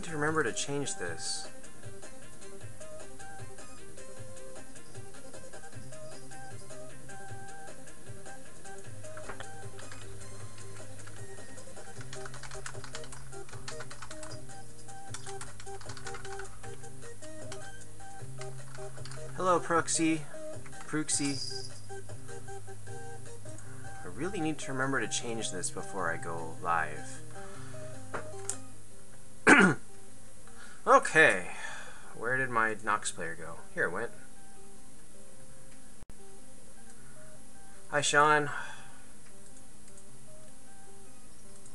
need to remember to change this. Hello, Pruxy. I really need to remember to change this before I go live. Okay. Where did my Nox player go? Here it went. Hi, Sean.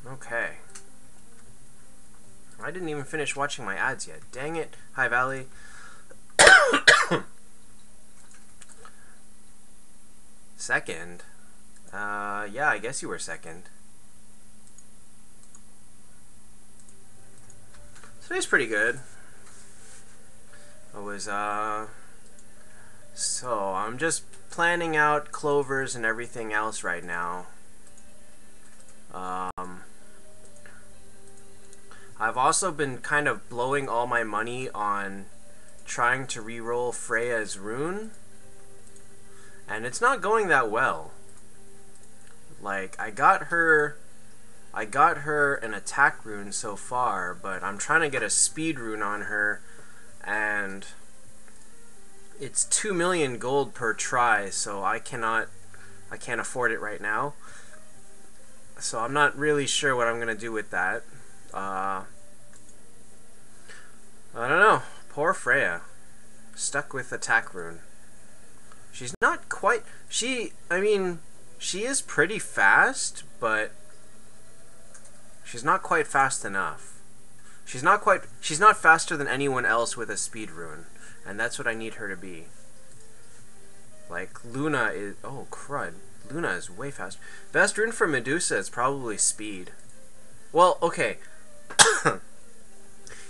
Okay. I didn't even finish watching my ads yet. Dang it. Hi, Valley. Second? Yeah, I guess you were second. Today's pretty good. I was, so I'm just planning out clovers and everything else right now. I've also been kind of blowing all my money on trying to reroll Freya's rune, and it's not going that well. Like, I got her an attack rune so far, but I'm trying to get a speed rune on her, and it's 2 million gold per try, so I can't afford it right now. So I'm not really sure what I'm gonna do with that. I don't know. Poor Freya. Stuck with attack rune. She's not quite... I mean, she is pretty fast, but she's not quite fast enough. She's not faster than anyone else with a speed rune, and that's what I need her to be. Like, Luna is... Oh, crud. Luna is way faster. Best rune for Medusa is probably speed. Well, okay.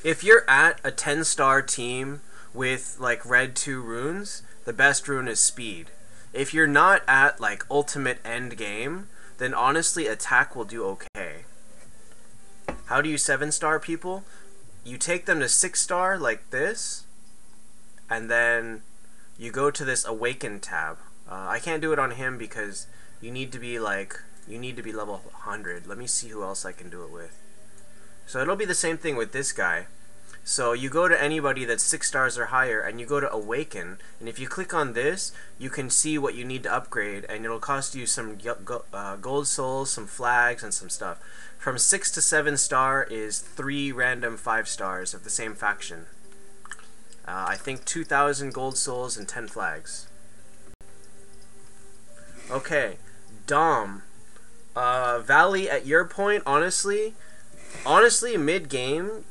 If you're at a 10-star team with, like, red 2 runes, the best rune is speed. If you're not at, like, ultimate end game, then honestly attack will do okay. How do you 7-star people? You take them to 6-star like this, and then you go to this awaken tab. I can't do it on him because you need to be level 100. Let me see who else I can do it with. So it'll be the same thing with this guy. So you go to anybody that's 6 stars or higher, and you go to awaken, and if you click on this, you can see what you need to upgrade, and it'll cost you some gold souls, some flags, and some stuff. From 6 to 7 star is 3 random 5 stars of the same faction. I think 2,000 gold souls and 10 flags. Okay, Dom. Valley, at your point, honestly, mid-game,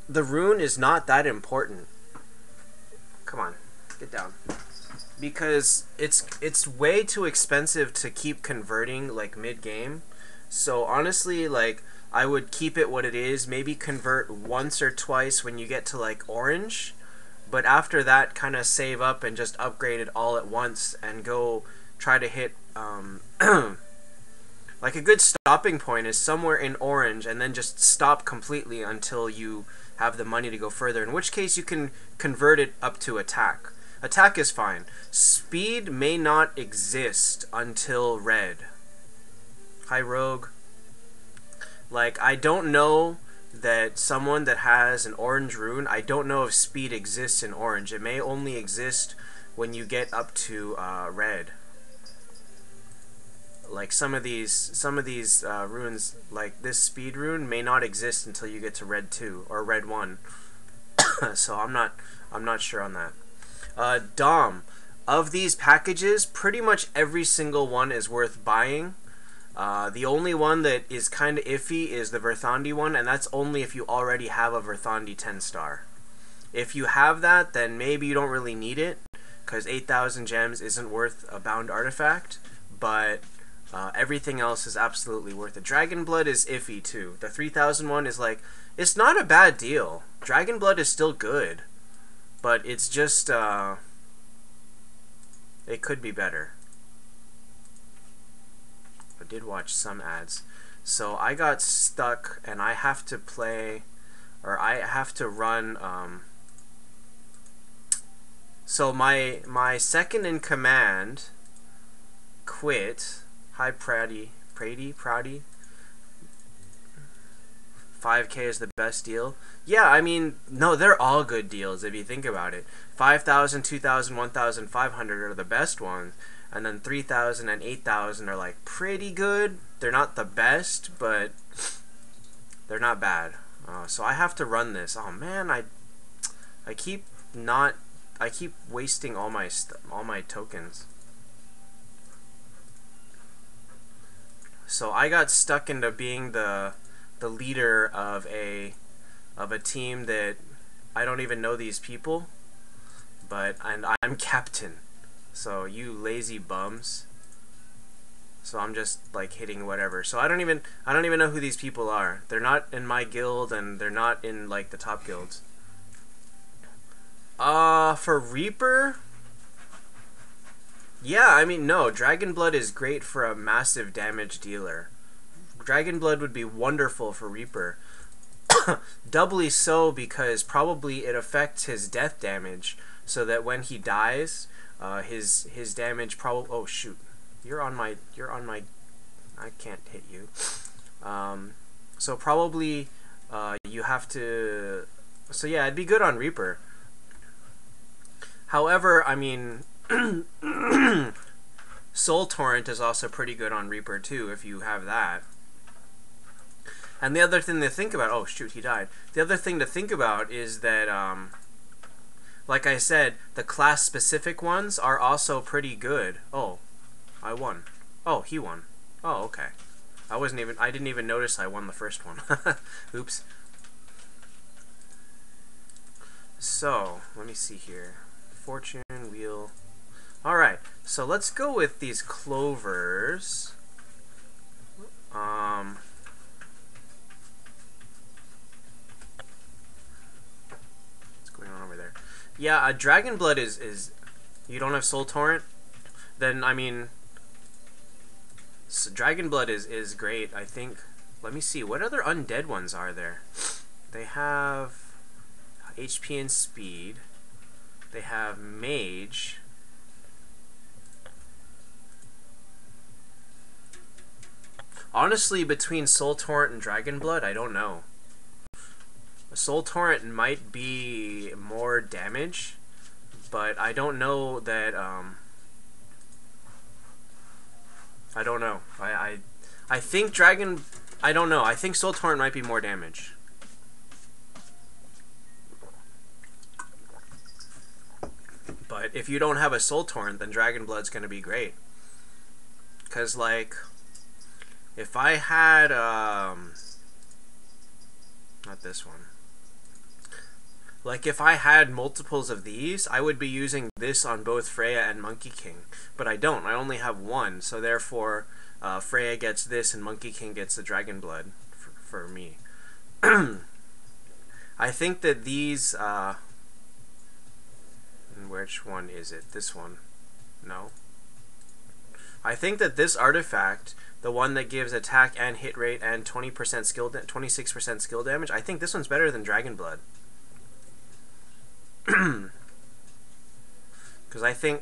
the rune is not that important. Come on, get down. Because it's way too expensive to keep converting, like, mid-game. So, honestly, like, I would keep it what it is. Maybe convert once or twice when you get to, like, orange. But after that, kind of save up and just upgrade it all at once and go try to hit... like, a good stopping point is somewhere in orange, and then just stop completely until you have the money to go further, in which case you can convert it up to attack. Attack is fine. Speed may not exist until red. Hi, Rogue. Like, I don't know that someone that has an orange rune, I don't know if speed exists in orange. It may only exist when you get up to red. Like, some of these runes, like this speed rune, may not exist until you get to red 2 or red 1. So I'm not sure on that. Dom, of these packages, pretty much every single one is worth buying. The only one that is kind of iffy is the Verthandi one, and that's only if you already have a Verthandi 10-star. If you have that, then maybe you don't really need it, because 8,000 gems isn't worth a bound artifact, but everything else is absolutely worth it. Dragon Blood is iffy too. The 3,000 one is like, it's not a bad deal. Dragon Blood is still good, but it's just, it could be better. I did watch some ads. So I got stuck, and I have to play or I have to run. So my second in command quit. Hi, Proudy. 5K is the best deal. Yeah, I mean, no, they're all good deals if you think about it. 5,000, 2,000, 1,500 are the best ones, and then 3,000 and 8,000 are like pretty good. They're not the best, but they're not bad. So I have to run this. Oh man, I keep wasting all my tokens. So I got stuck into being the leader of a team that I don't even know these people, and I'm captain. So you lazy bums. So I'm just like hitting whatever. So I don't even know who these people are. They're not in my guild, and they're not in like the top guilds. For Reaper, yeah, I mean, no, Dragon Blood is great for a massive damage dealer. Dragon Blood would be wonderful for Reaper. Doubly so because probably it affects his death damage, so that when he dies, his damage probably. Oh shoot, you're on my. I can't hit you. So probably you have to. So yeah, it'd be good on Reaper. However, I mean, Soul Torrent is also pretty good on Reaper too if you have that. And the other thing to think about, oh shoot, he died. The other thing to think about is that, like I said, the class-specific ones are also pretty good. Oh, I won. Oh, he won. Oh, okay. I didn't even notice I won the first one. Oops. So, let me see here. Fortune, wheel. Alright, so let's go with these clovers. Yeah, Dragon Blood is you don't have Soul Torrent, then I mean, so Dragon Blood is great. I think. Let me see, what other undead ones are there? They have HP and speed. They have mage. Honestly, between Soul Torrent and Dragon Blood, I don't know. Soul Torrent might be more damage, but I don't know that, I don't know. I think I don't know. I think Soul Torrent might be more damage. But if you don't have a Soul Torrent, then Dragon Blood's gonna be great. Cause like, if I had, not this one. Like, if I had multiples of these, I would be using this on both Freya and Monkey King. But I don't. I only have one, so therefore, Freya gets this and Monkey King gets the Dragon Blood for me. I think that these, which one is it? This one? No. I think that this artifact, the one that gives attack and hit rate and 20% skill, 26% skill damage, I think this one's better than Dragon Blood. Because I think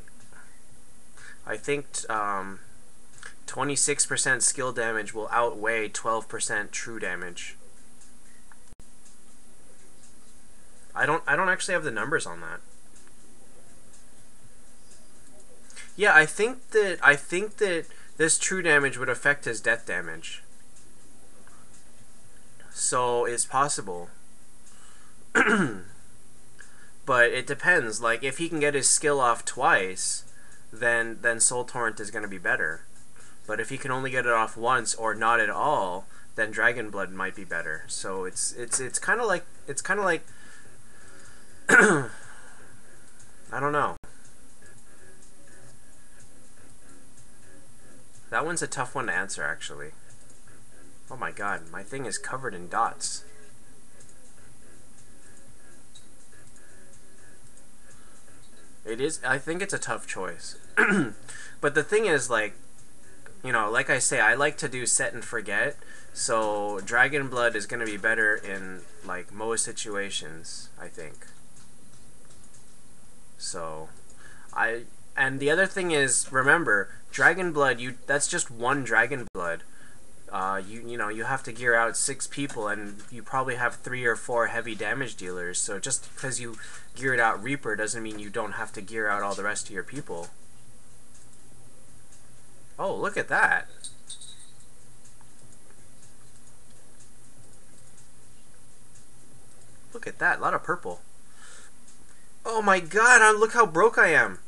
26% skill damage will outweigh 12% true damage. I don't actually have the numbers on that. Yeah, I think that this true damage would affect his death damage. So it's possible. But it depends. Like, if he can get his skill off twice, then Soul Torrent is going to be better. But if he can only get it off once or not at all, then Dragon Blood might be better. So it's kind of like I don't know. That one's a tough one to answer, actually. Oh my god, my thing is covered in dots. It is. I think it's a tough choice. But the thing is, like, You know, like I say, I like to do set and forget, so Dragon Blood is going to be better in, like, most situations, I think. So, and the other thing is, remember, Dragon Blood, that's just one Dragon Blood. You know, you have to gear out 6 people, and you probably have 3 or 4 heavy damage dealers, so just because you geared out Reaper doesn't mean you don't have to gear out all the rest of your people. Oh, look at that. Look at that, a lot of purple. Oh my god, look how broke I am.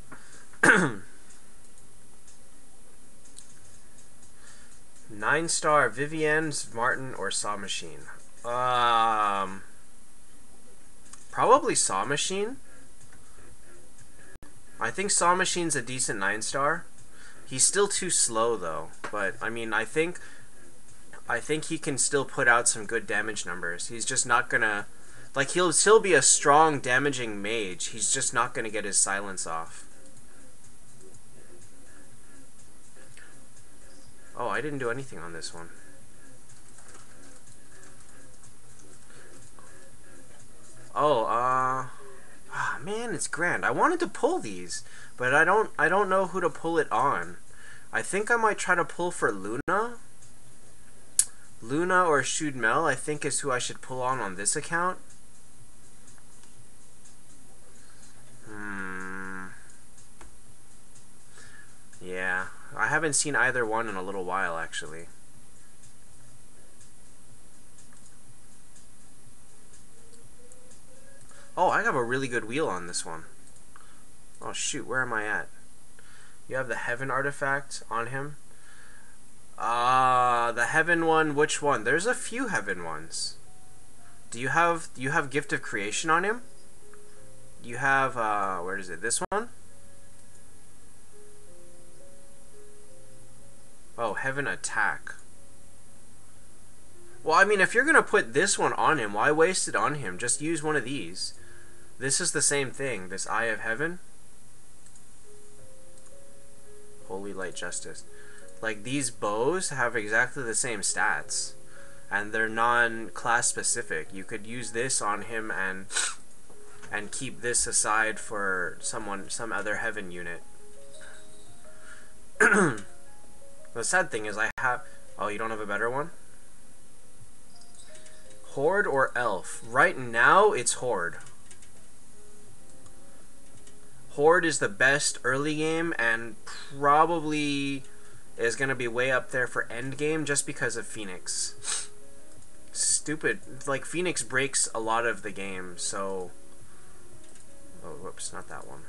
9-star Vivienne's, Martin, or Saw Machine. Probably Saw Machine. I think Saw Machine's a decent 9-star. He's still too slow though, but I mean, I think he can still put out some good damage numbers. He's just not gonna, like, he'll still be a strong damaging mage. He's just not gonna get his silence off. Oh, I didn't do anything on this one. Oh, man, it's grand. I wanted to pull these, but I don't know who to pull it on. I think I might try to pull for Luna. Luna or Shudmel, I think, is who I should pull on this account. Yeah, I haven't seen either one in a little while, actually. Oh, I have a really good wheel on this one. Oh shoot, where am I at? You have the Heaven artifact on him. The Heaven one, which one? There's a few Heaven ones. Do you have Gift of Creation on him? You have, where is it? This one? Oh, Heaven Attack. Well, I mean, if you're gonna put this one on him, why waste it on him? Just use one of these. This is the same thing, this Eye of Heaven. Holy Light Justice. Like, these bows have exactly the same stats, and they're non-class specific. You could use this on him and keep this aside for some other Heaven unit. The sad thing is I have... Oh, you don't have a better one? Horde or Elf? Right now, it's Horde. Horde is the best early game, and probably is going to be way up there for end game just because of Phoenix. Stupid. Like, Phoenix breaks a lot of the game, so... Oh, whoops, not that one.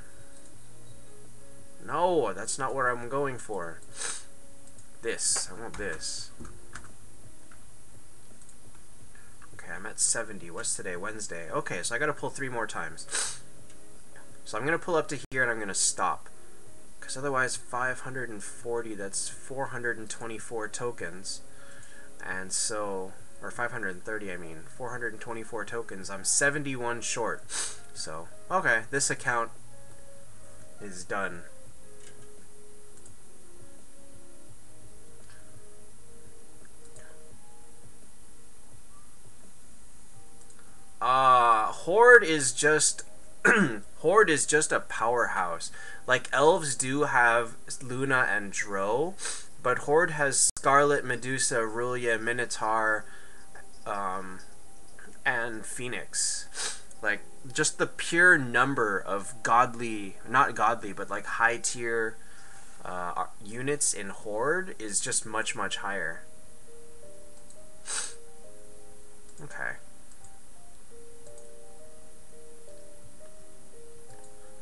No, that's not what I'm going for. This. I want this. Okay, I'm at 70. What's today? Wednesday. Okay, so I gotta pull 3 more times. So I'm gonna pull up to here and I'm gonna stop. Because otherwise 540, that's 424 tokens. And so, or 530 I mean, 424 tokens. I'm 71 short. So, okay, this account is done. Horde is just Horde is just a powerhouse. Like, elves do have Luna and Dro, but Horde has Scarlet, Medusa, Rulia, Minotaur, and Phoenix. Like, just the pure number of godly, not godly, but like high tier units in Horde is just much, much higher. Okay.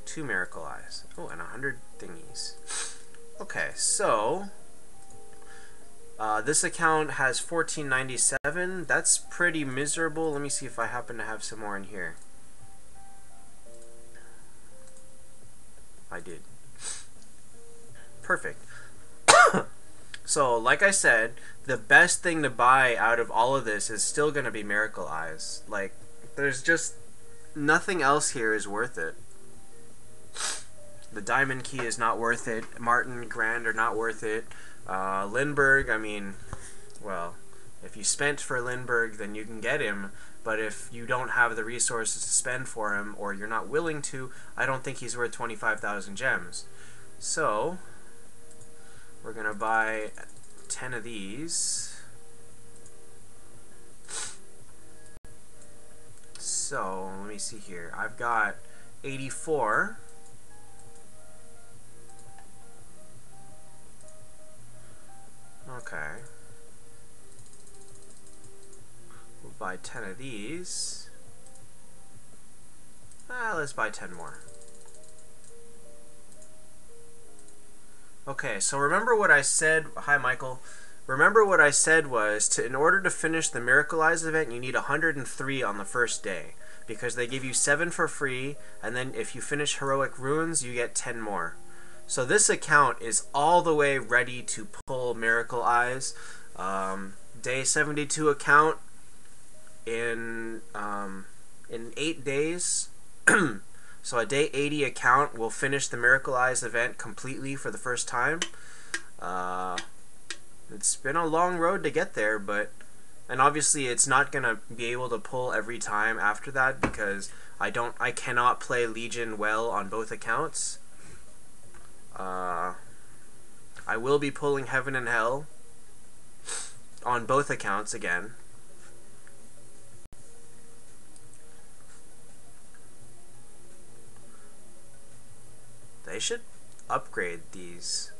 2 Miracle Eyes. Oh, and 100 thingies. Okay, so this account has 1497. That's pretty miserable. Let me see if I happen to have some more in here. I did. Perfect. So, like I said, the best thing to buy out of all of this is still going to be Miracle Eyes. Like, there's just nothing else here is worth it. The diamond key is not worth it. Martin, Grand are not worth it. Lindbergh, I mean, well, if you spent for Lindbergh, then you can get him. But if you don't have the resources to spend for him, or you're not willing to, I don't think he's worth 25,000 gems. So, we're going to buy 10 of these. So, let me see here. I've got 84. Okay. We'll buy 10 of these. Let's buy 10 more. Okay, so remember what I said. Hi, Michael. Remember what I said was, in order to finish the Miracle Eyes event, you need 103 on the first day. Because they give you 7 for free, and then if you finish Heroic Runes, you get 10 more. So this account is all the way ready to pull Miracle Eyes. Day 72 account in 8 days. So a day 80 account will finish the Miracle Eyes event completely for the first time. It's been a long road to get there, and obviously it's not gonna be able to pull every time after that because I cannot play Legion well on both accounts. I will be pulling Heaven and Hell on both accounts again. They should upgrade these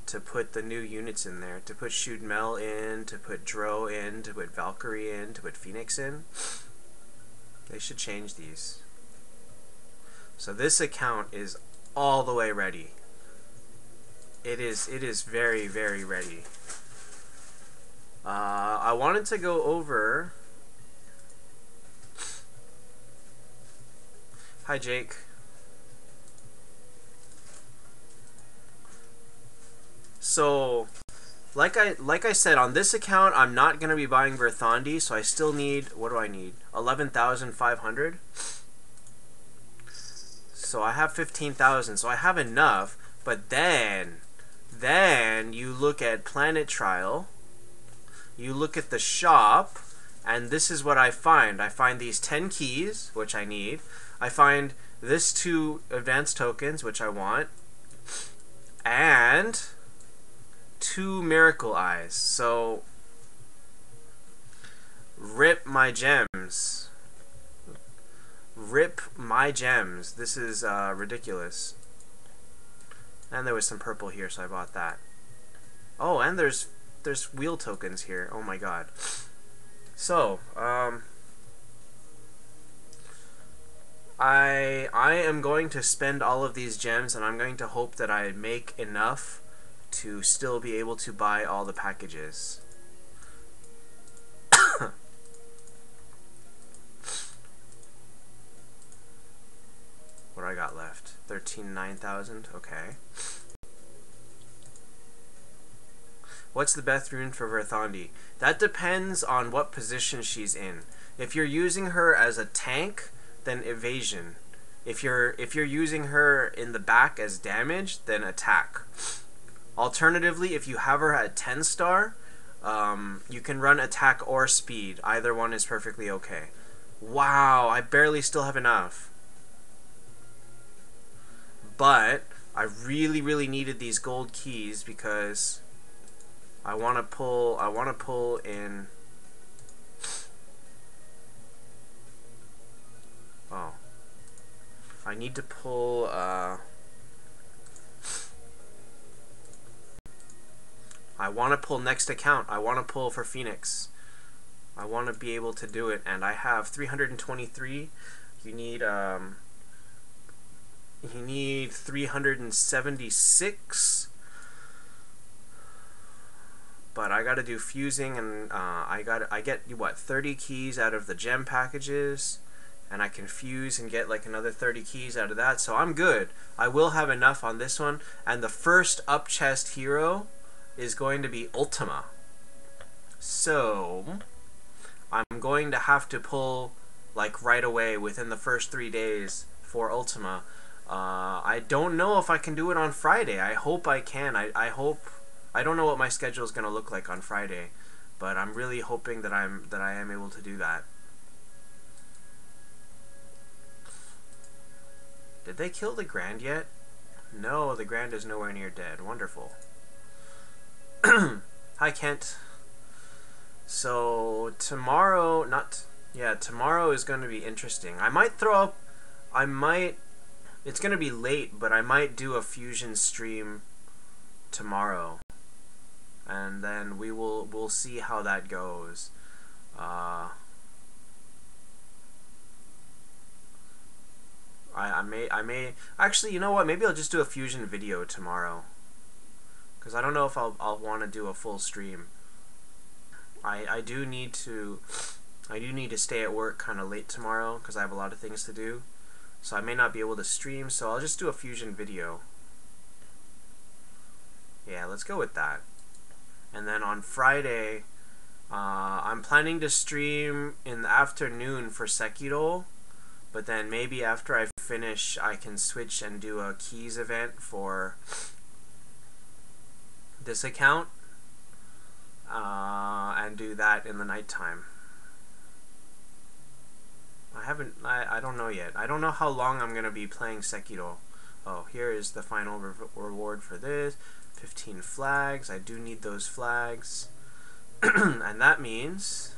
to put the new units in there, to put Shoot Mel in, to put Dro in, to put Valkyrie in, to put Phoenix in. They should change these. So this account is all the way ready. It is very, very ready. I wanted to go over... Hi, Jake. So, like I said, on this account, I'm not going to be buying Verthandi, so I still need, what do I need? 11,500? So I have 15,000, so I have enough, but then you look at Planet Trial, you look at the shop, and this is what I find. I find these 10 keys, which I need. I find this 2 advanced tokens, which I want, and 2 Miracle Eyes. So, rip my gems. Rip my gems. This is ridiculous. And there was some purple here, so I bought that. Oh, and there's wheel tokens here. Oh my god. So, I am going to spend all of these gems, and I'm going to hope that I make enough to still be able to buy all the packages. What do I got left? 9,000. Okay. What's the best rune for Verthandi? That depends on what position she's in. If you're using her as a tank, then evasion. If you're using her in the back as damage, then attack. Alternatively, if you have her at 10 star, you can run attack or speed. Either one is perfectly okay. Wow, I barely still have enough. But I really, really needed these gold keys because I want to pull in. Oh, I need to pull. I want to pull next account. I want to pull for Phoenix. I want to be able to do it, and I have 323. You need 376. But I got to do fusing, and I get what, 30 keys out of the gem packages, and I can fuse and get like another 30 keys out of that. So I'm good. I will have enough on this one, and the first up chest hero is going to be Ultima. So I'm going to have to pull like right away within the first 3 days for Ultima. I don't know if I can do it on Friday. I hope I can. I hope. I don't know what my schedule is gonna look like on Friday, but I'm really hoping that I am able to do that. Did they kill the Grand yet? No, the Grand is nowhere near dead. Wonderful. Hi, Kent. So tomorrow, tomorrow is going to be interesting. I might throw up. It's going to be late, but I might do a fusion stream tomorrow, and then we'll see how that goes. I may actually, you know what? Maybe I'll just do a fusion video tomorrow, because I don't know if I'll want to do a full stream. I do need to stay at work kind of late tomorrow because I have a lot of things to do, so I may not be able to stream. So I'll just do a fusion video. Yeah, let's go with that. And then on Friday, I'm planning to stream in the afternoon for Sekiro, but then maybe after I finish, I can switch and do a keys event for this account, and do that in the nighttime. I don't know yet. I don't know how long I'm gonna be playing Sekiro. Oh, here is the final reward for this. 15 flags. I do need those flags. And that means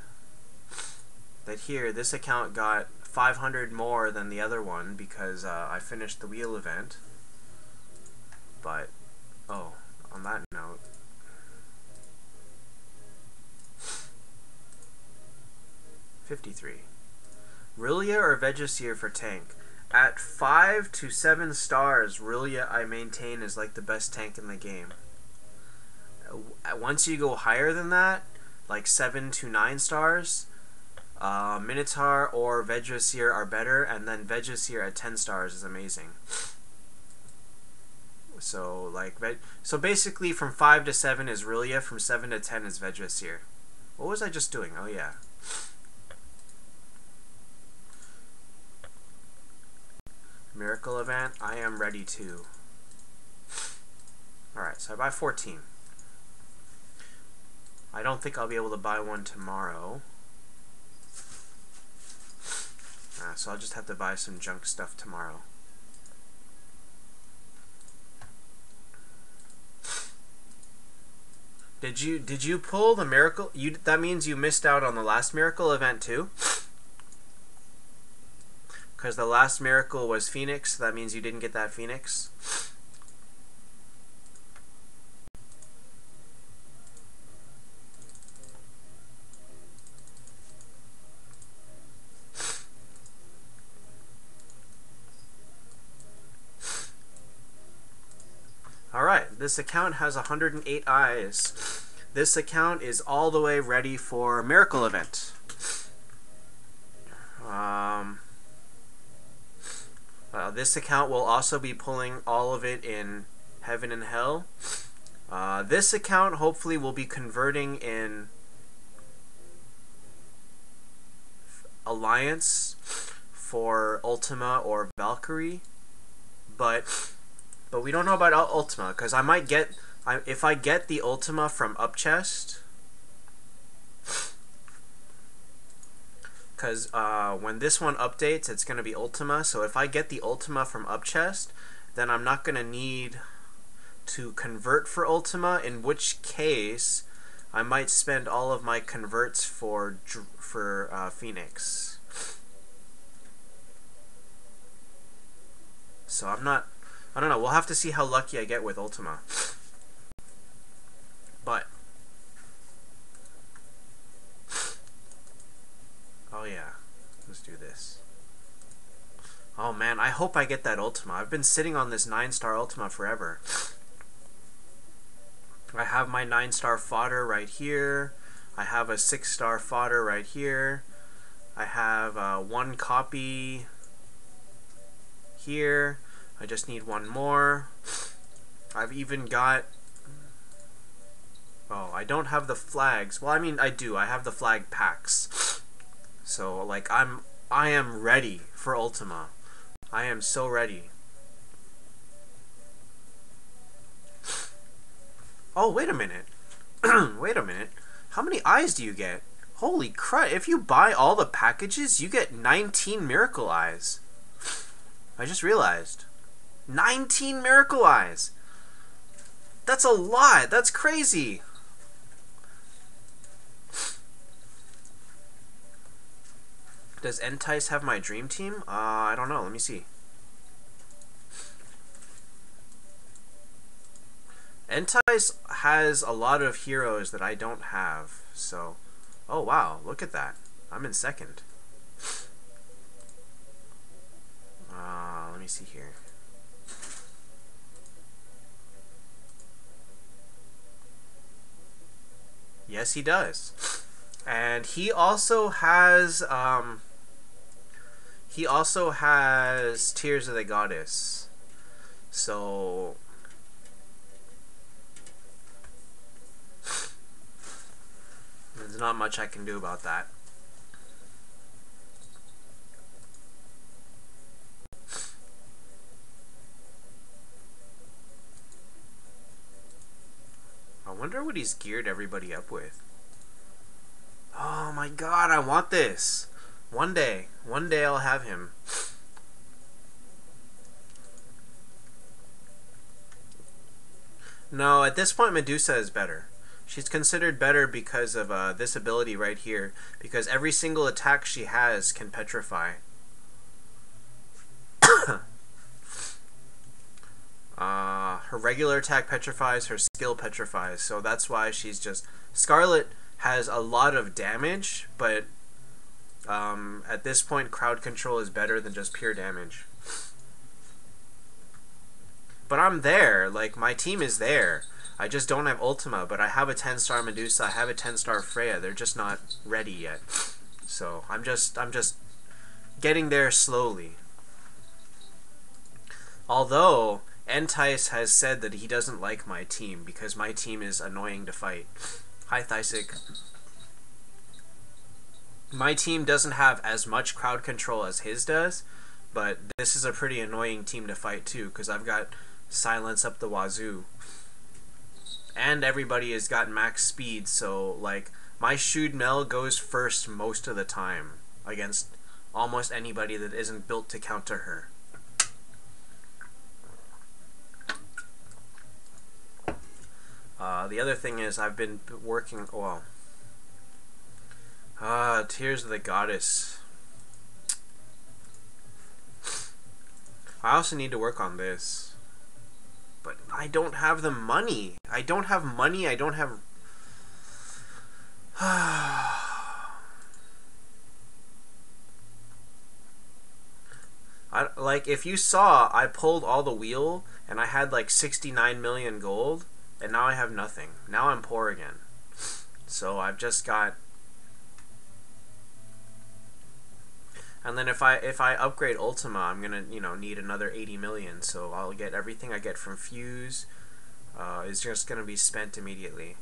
that here, this account got 500 more than the other one because I finished the wheel event. But, oh, on that note, $53. Rillia or Vegasir for tank? At 5 to 7 stars, Rillia I maintain is like the best tank in the game. Once you go higher than that, like 7 to 9 stars, Minotaur or Vegasir are better, and then Vegasir at 10 stars is amazing. So so basically from 5 to 7 is Rillia, from 7 to 10 is Vegasir. What was I just doing? Oh yeah. Miracle event, I am ready to. Alright, so I buy 14. I don't think I'll be able to buy one tomorrow. So I'll just have to buy some junk stuff tomorrow. Did you pull the miracle? That means you missed out on the last miracle event too? Because the last miracle was Phoenix, so that means you didn't get that Phoenix. Alright, this account has 108 eyes. This account is all the way ready for miracle event. This account will also be pulling all of it in Heaven and Hell. This account hopefully will be converting in Alliance for Ultima or Valkyrie, but we don't know about Ultima, because I might get, if I get the Ultima from Up Chest, because when this one updates, it's going to be Ultima, so if I get the Ultima from Up Chest, then I'm not going to need to convert for Ultima, in which case I might spend all of my converts for Phoenix. So I don't know, we'll have to see how lucky I get with Ultima. But oh yeah, let's do this. Oh man, I hope I get that Ultima. I've been sitting on this 9-star Ultima forever. I have my 9-star fodder right here. I have a 6-star fodder right here. I have one copy here. I just need one more. I've even got... Oh, I don't have the flags. Well, I mean, I do. I have the flag packs. So, like, I am ready for Ultima. I am so ready. Oh, wait a minute. Wait a minute. How many eyes do you get? Holy crap, if you buy all the packages, you get 19 miracle eyes. I just realized. 19 miracle eyes! That's a lot! That's crazy! Does Entice have my dream team? I don't know. Let me see. Entice has a lot of heroes that I don't have, so... Oh, wow. Look at that. I'm in second. Let me see here. Yes, he does. And he also has, Tears of the Goddess. So... there's not much I can do about that. I wonder what he's geared everybody up with. Oh my god, I want this. One day I'll have him. No, at this point Medusa is better. She's considered better because of this ability right here. Because every single attack she has can petrify. Her regular attack petrifies, her skill petrifies. So that's why she's just... Scarlet has a lot of damage, but at this point crowd control is better than just pure damage. But I'm there. Like, my team is there. I just don't have Ultima, but I have a 10-star Medusa, I have a 10-star Freya. They're just not ready yet. So I'm just getting there slowly. Although Entice has said that he doesn't like my team because my team is annoying to fight. Hi, Thysic. My team doesn't have as much crowd control as his does, but this is a pretty annoying team to fight too because I've got silence up the wazoo. And everybody has got max speed, so like my Shude Mel goes first most of the time against almost anybody that isn't built to counter her. The other thing is I've been working... well... Tears of the Goddess. I also need to work on this. But I don't have the money. I don't have money. I don't have... like, if you saw, I pulled all the wheel, and I had like 69 million gold, and now I have nothing. Now I'm poor again. So I've just got... And then if I upgrade Ultima, I'm gonna, you know, need another 80 million. So I'll get everything I get from Fuse. Is just gonna be spent immediately.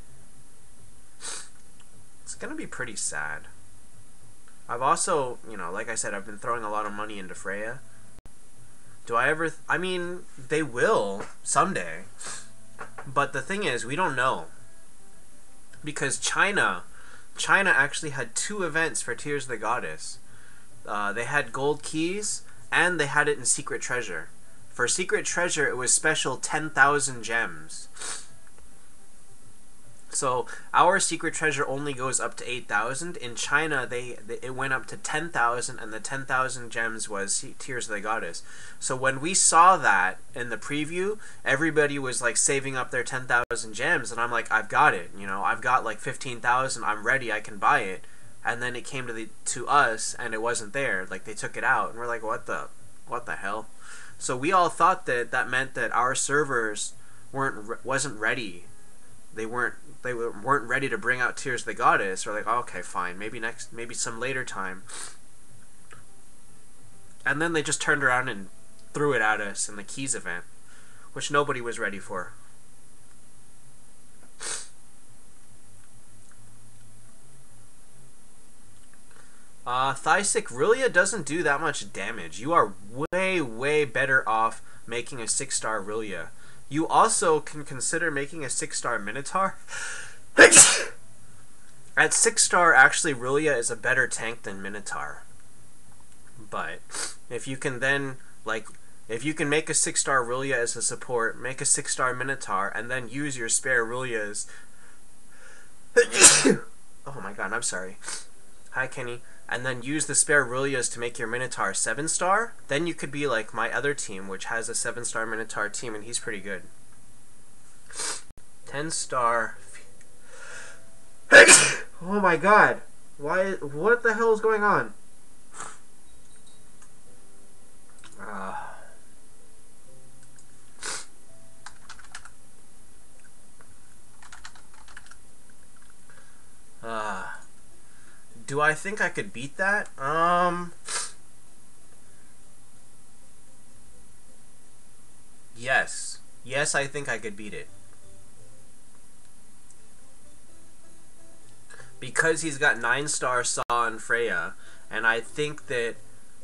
It's gonna be pretty sad. I've also, you know, like I said, I've been throwing a lot of money into Freya. Do I ever... I mean, they will someday. But the thing is, we don't know. Because China actually had 2 events for Tears of the Goddess. They had gold keys, and they had it in Secret Treasure. For Secret Treasure, it was special 10,000 gems. So our Secret Treasure only goes up to 8,000. In China, it went up to 10,000, and the 10,000 gems was Tears of the Goddess. So when we saw that in the preview, everybody was like saving up their 10,000 gems, and I'm like, I've got it. You know, I've got like 15,000. I'm ready. I can buy it. And then it came to us, and it wasn't there. Like, they took it out, and we're like, what the hell? So we all thought that meant that our servers wasn't ready. They weren't ready to bring out Tears of the Goddess. We're like, oh, okay, fine, maybe some later time. And then they just turned around and threw it at us in the Keys event, which nobody was ready for. Thysic, Rillia doesn't do that much damage. You are way, way better off making a 6-star Rillia. You also can consider making a 6-star Minotaur. At 6-star, actually, Rulia is a better tank than Minotaur. But if you can then, like, if you can make a 6-star Rulia as a support, make a 6-star Minotaur, and then use your spare Rulias. Oh my god, I'm sorry. Hi, Kenny. And then use the spare Rulias to make your Minotaur 7-star, then you could be like my other team, which has a 7-star Minotaur team, and he's pretty good. 10-star. Oh my god. Why? What the hell is going on? Do I think I could beat that? Yes. Yes, I think I could beat it. Because he's got 9-star Saw and Freya, and I think that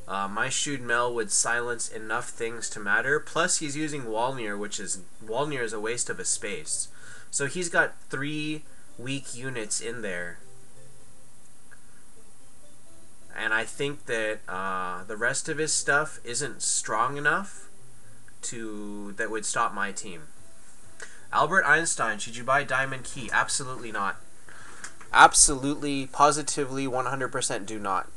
my Shude Mel would silence enough things to matter. Plus, he's using Walnir, Walnir is a waste of a space. So he's got 3 weak units in there. And I think that the rest of his stuff isn't strong enough that would stop my team. Albert Einstein, should you buy Diamond Key? Absolutely not. Absolutely, positively, 100% do not.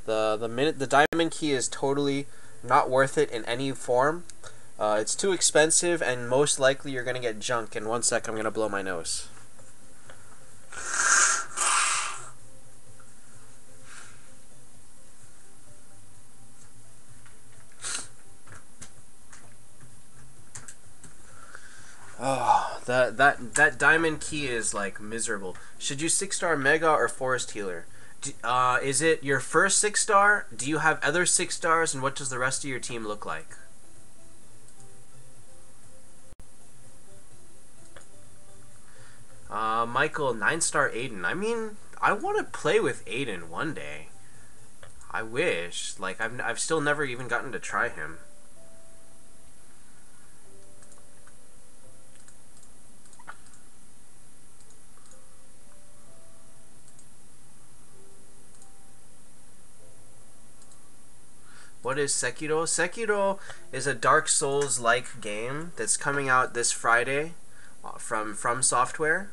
The Diamond Key is totally not worth it in any form. It's too expensive, and most likely you're gonna get junk. In 1 sec, I'm gonna blow my nose. Oh, that Diamond Key is like miserable. Should you 6-star Mega or Forest Healer? Is it your first 6-star? Do you have other 6-stars, and what does the rest of your team look like? Michael, 9-star Aiden. I mean, I want to play with Aiden one day. I wish. Like, I've still never even gotten to try him. What is Sekiro? Sekiro is a Dark Souls-like game that's coming out this Friday from Software.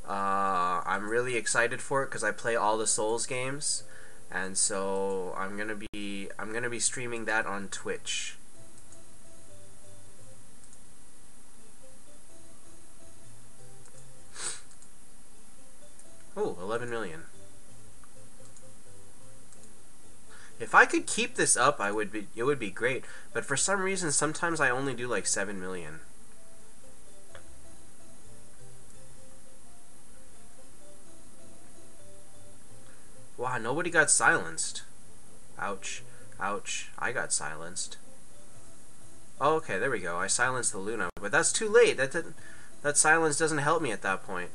I'm really excited for it because I play all the Souls games, and so I'm gonna be streaming that on Twitch. Oh, 11 million. If I could keep this up, it would be great. But for some reason, sometimes I only do like 7 million. Wow, nobody got silenced. Ouch. Ouch. I got silenced. Oh, okay, there we go. I silenced the Luna. But that's too late. That silence doesn't help me at that point.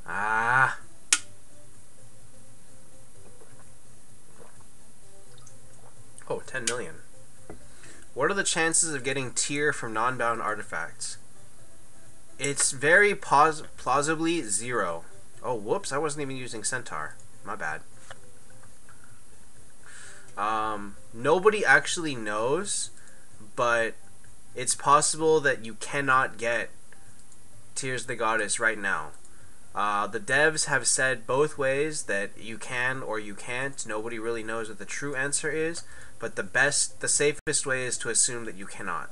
Ah. Oh, 10 million. What are the chances of getting tier from non-bound artifacts? It's very plausibly 0. Oh, whoops, I wasn't even using Centaur. My bad. Nobody actually knows, but it's possible that you cannot get Tears of the Goddess right now. The devs have said both ways that you can or you can't. Nobody really knows what the true answer is, but the safest way is to assume that you cannot.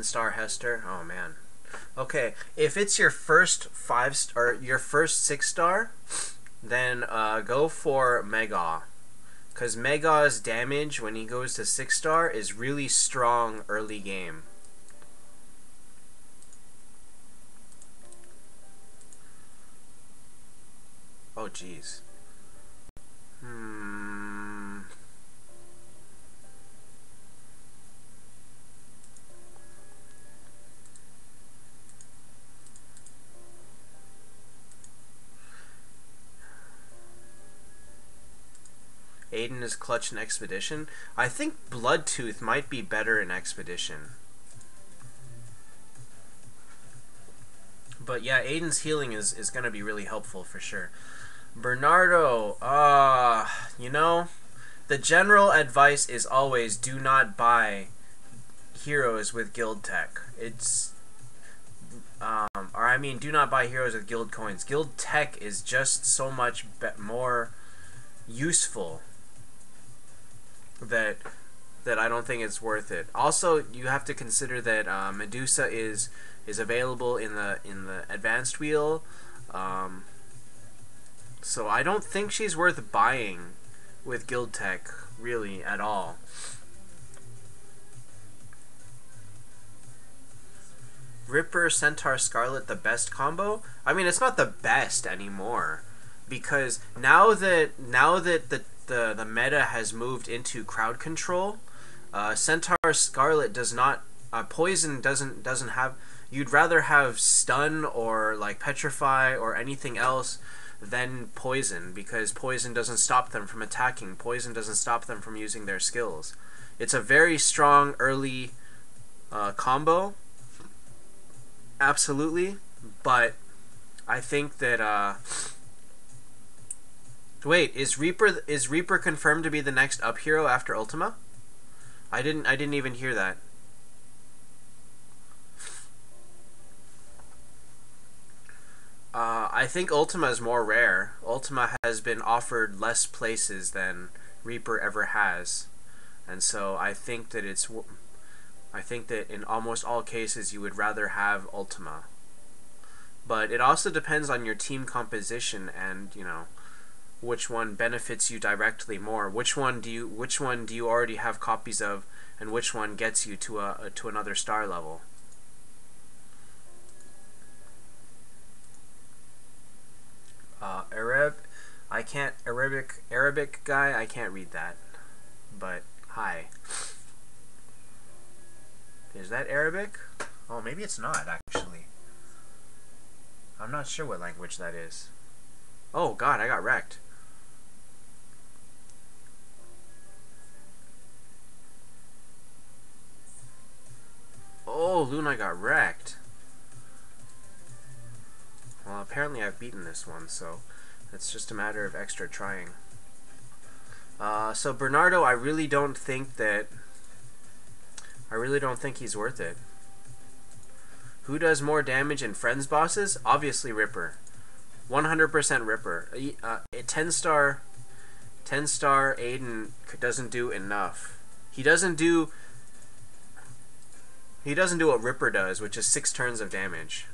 Star Hester. Oh man. Okay, if it's your first 5-star, your first 6-star, then go for Mega, because Mega's damage when he goes to 6-star is really strong early game. Oh jeez. Aiden is clutch in Expedition. I think Bloodtooth might be better in Expedition. But yeah, Aiden's healing is going to be really helpful for sure. Bernardo, you know, the general advice is always do not buy heroes with guild tech. It's, or I mean, do not buy heroes with guild coins. Guild tech is just so much more useful that I don't think it's worth it. Also, you have to consider that Medusa is available in the advanced wheel, so I don't think she's worth buying with guild tech really at all. Ripper, Centaur, Scarlet, the best combo? I mean, it's not the best anymore, because now that the meta has moved into crowd control, Centaur, Scarlet does not, Poison doesn't have. You'd rather have Stun or like Petrify or anything else than Poison, because Poison doesn't stop them from attacking. Poison doesn't stop them from using their skills. It's a very strong early combo. Absolutely, but I think that wait, is Reaper confirmed to be the next up hero after Ultima? I didn't even hear that. I think Ultima is more rare. Ultima has been offered less places than Reaper ever has, and so I think that in almost all cases you would rather have Ultima. But it also depends on your team composition and, you know, which one benefits you directly more. Which one do you already have copies of, and which one gets you to another star level. Arabic guy, I can't read that. But hi. Is that Arabic? Oh, maybe it's not, actually. I'm not sure what language that is. Oh god, I got wrecked. Oh, Luna got wrecked. Well, apparently I've beaten this one, so it's just a matter of extra trying. So Bernardo, I really don't think he's worth it. Who does more damage in Friends bosses? Obviously Ripper. 100% Ripper. 10-star Aiden doesn't do enough. He doesn't do what Ripper does, which is 6 turns of damage.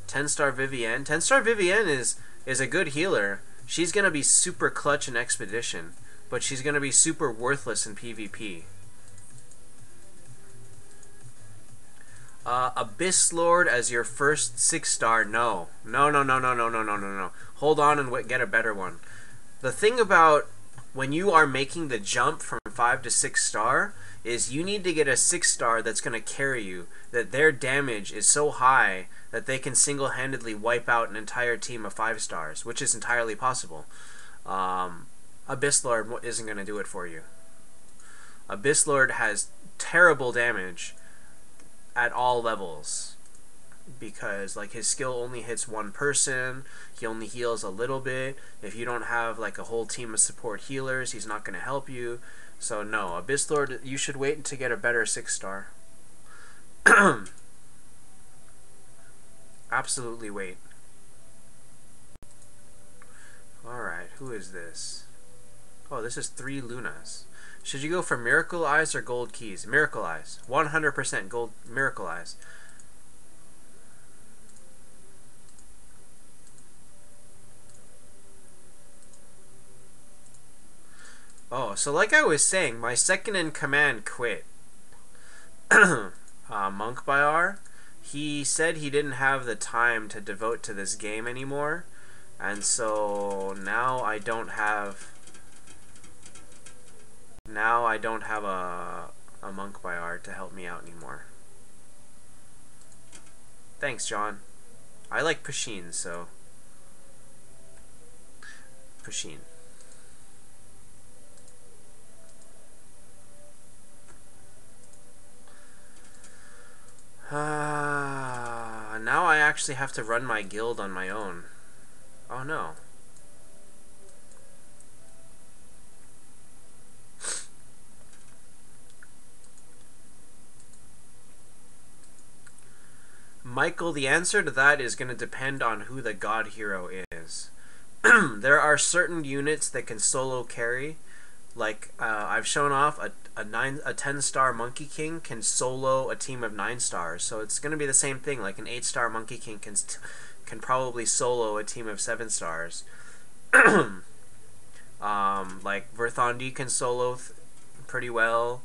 10-star Vivienne. 10-star Vivienne is a good healer. She's gonna be super clutch in Expedition, but she's gonna be super worthless in PvP. Abyss Lord as your first 6-star, no. No. Hold on and get a better one. The thing about when you are making the jump from 5 to 6-star is you need to get a 6-star that's going to carry you, that their damage is so high that they can single-handedly wipe out an entire team of 5-stars, which is entirely possible. Abyss Lord isn't going to do it for you. Abyss Lord has terrible damage at all levels, because like his skill only hits one person, he only heals a little bit. If you don't have like a whole team of support healers, he's not going to help you. So no, Abyss Lord, you should wait to get a better 6-star. Absolutely wait. Alright, who is this? Oh, this is 3 Lunas. Should you go for Miracle Eyes or Gold Keys? Miracle Eyes. 100% gold Miracle Eyes. Oh, so like I was saying, my second in command quit. Monk Bayar, he said he didn't have the time to devote to this game anymore, and so now I don't have a Monk Bayar to help me out anymore. Thanks, John. I like Pusheen, so Pusheen. I actually have to run my guild on my own. Oh no. Michael, the answer to that is going to depend on who the god hero is. There are certain units that can solo carry. Like, I've shown off a 10-star Monkey King can solo a team of 9 stars. So it's going to be the same thing. Like, an 8-star Monkey King can probably solo a team of 7 stars. Like, Verthandi can solo pretty well.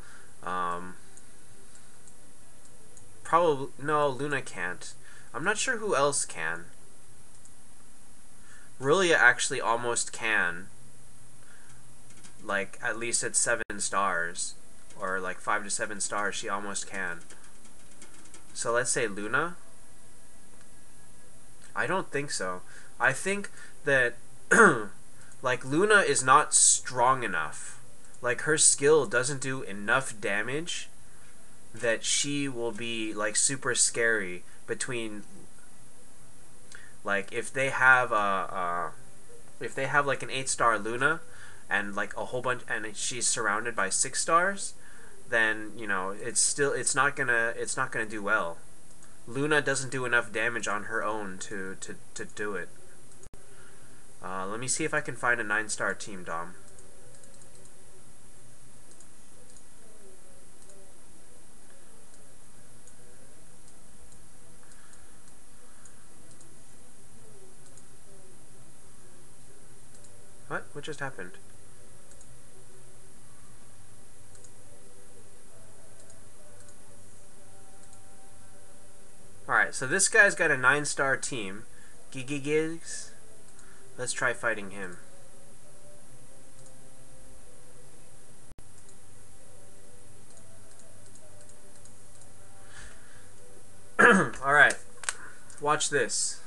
Probably, no, Luna can't. I'm not sure who else can. Rulia actually almost can. Like, at least at 7 stars. Or like 5 to 7 stars, she almost can. So let's say Luna. I don't think so. I think that like, Luna is not strong enough. Like, her skill doesn't do enough damage that she will be like super scary between, like, if they have like an 8-star Luna and like a whole bunch, and she's surrounded by 6 stars, then, you know, it's not gonna do well. Luna doesn't do enough damage on her own to do it. Let me see if I can find a 9-star team, Dom. What? What just happened? Alright, so this guy's got a 9-star team. Gigigigs. Let's try fighting him. Alright. Watch this.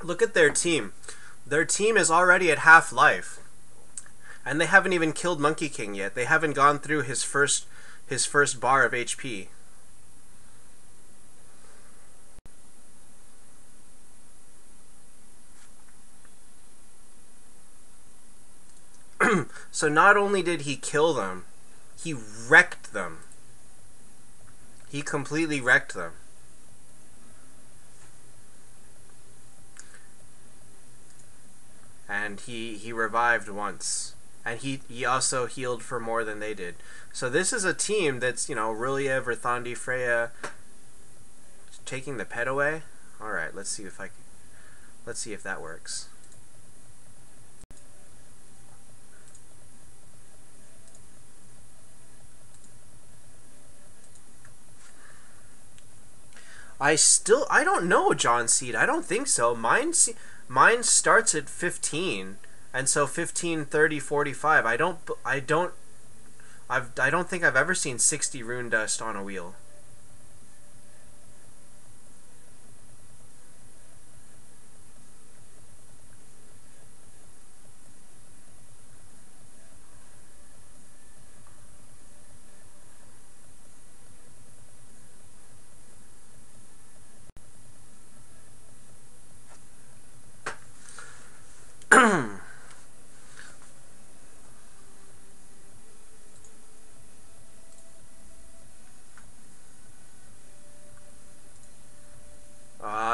Look at their team. Their team is already at half life. And they haven't even killed Monkey King yet. They haven't gone through his first bar of HP. So not only did he kill them, he wrecked them. He completely wrecked them. And he revived once. And he also healed for more than they did. So this is a team that's, you know, Rulia, Verthandi, Freya taking the pet away. Alright, let's see if that works. I don't know, John Seed. I don't think so. Mine starts at 15, and so 15, 30, 45. I don't think I've ever seen 60 rune dust on a wheel.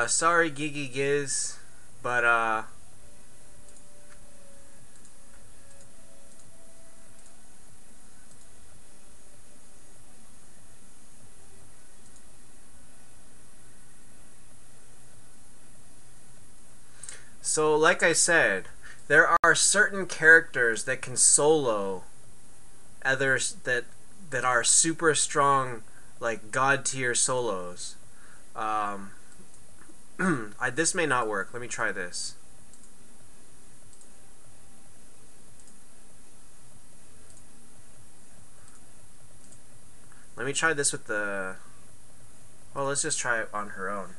Sorry, Gigi Giz, but so like I said, there are certain characters that can solo others that are super strong, like god tier solos. This may not work. Let me try this. Let me try this with the Well, let's just try it on her own.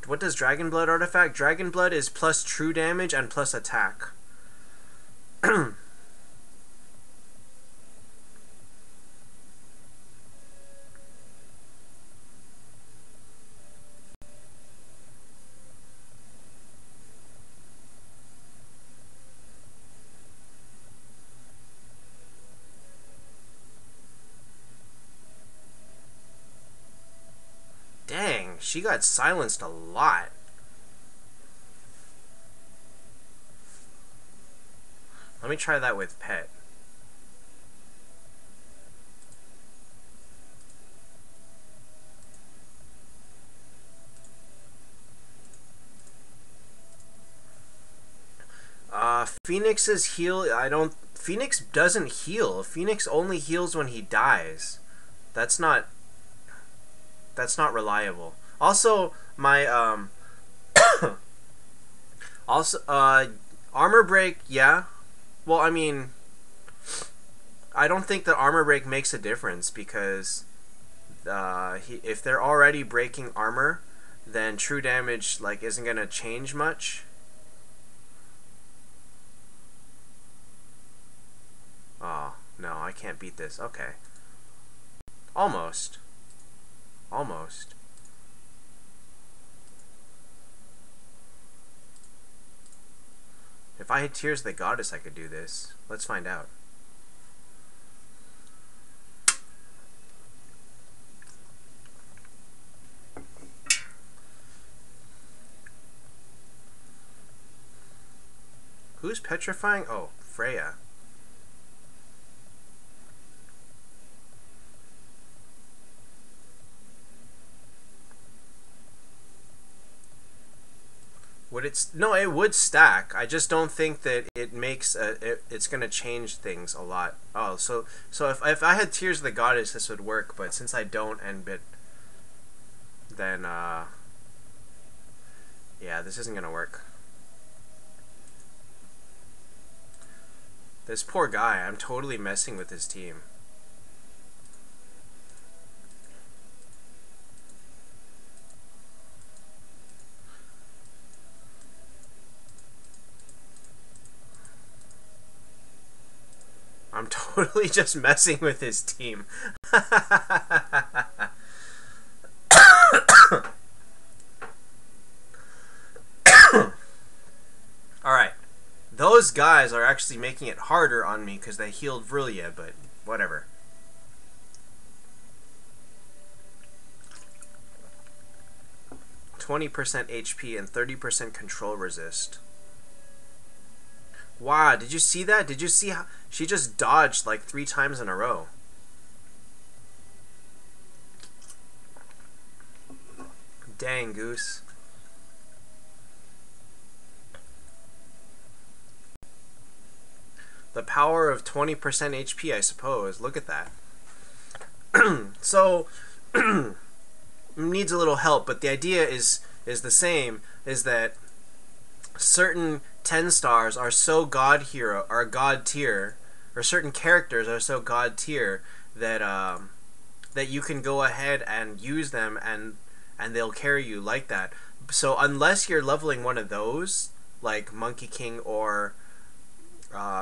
What does Dragon Blood artifact? Dragon Blood is plus true damage and plus attack. Dang, she got silenced a lot. Let me try that with Pet. Phoenix's heal, Phoenix doesn't heal. Phoenix only heals when he dies. That's not reliable. Also, my, armor break, yeah. Well, I mean, I don't think that armor break makes a difference because, if they're already breaking armor, then true damage, like, isn't gonna change much. Oh, no, I can't beat this. Okay. Almost. Almost. If I had Tears of the Goddess, I could do this. Let's find out. Who's petrifying? Oh, Freya. Would it? No, it would stack. I just don't think that it makes it's gonna change things a lot. Oh, so if I had Tears of the Goddess, this would work. But since I don't, then yeah, this isn't gonna work. This poor guy. I'm totally messing with his team. I'm totally just messing with his team. Alright. Those guys are actually making it harder on me because they healed Vrilya, but whatever. %20 HP and 30% control resist. Wow, did you see that? Did you see how she just dodged like 3 times in a row? Dang, Goose. The power of 20% HP, I suppose. Look at that. So, needs a little help, but the idea is the same, is that certain 10 stars are so god tier, or certain characters are so god tier that that you can go ahead and use them and they'll carry you like that. So unless you're leveling one of those, like Monkey King or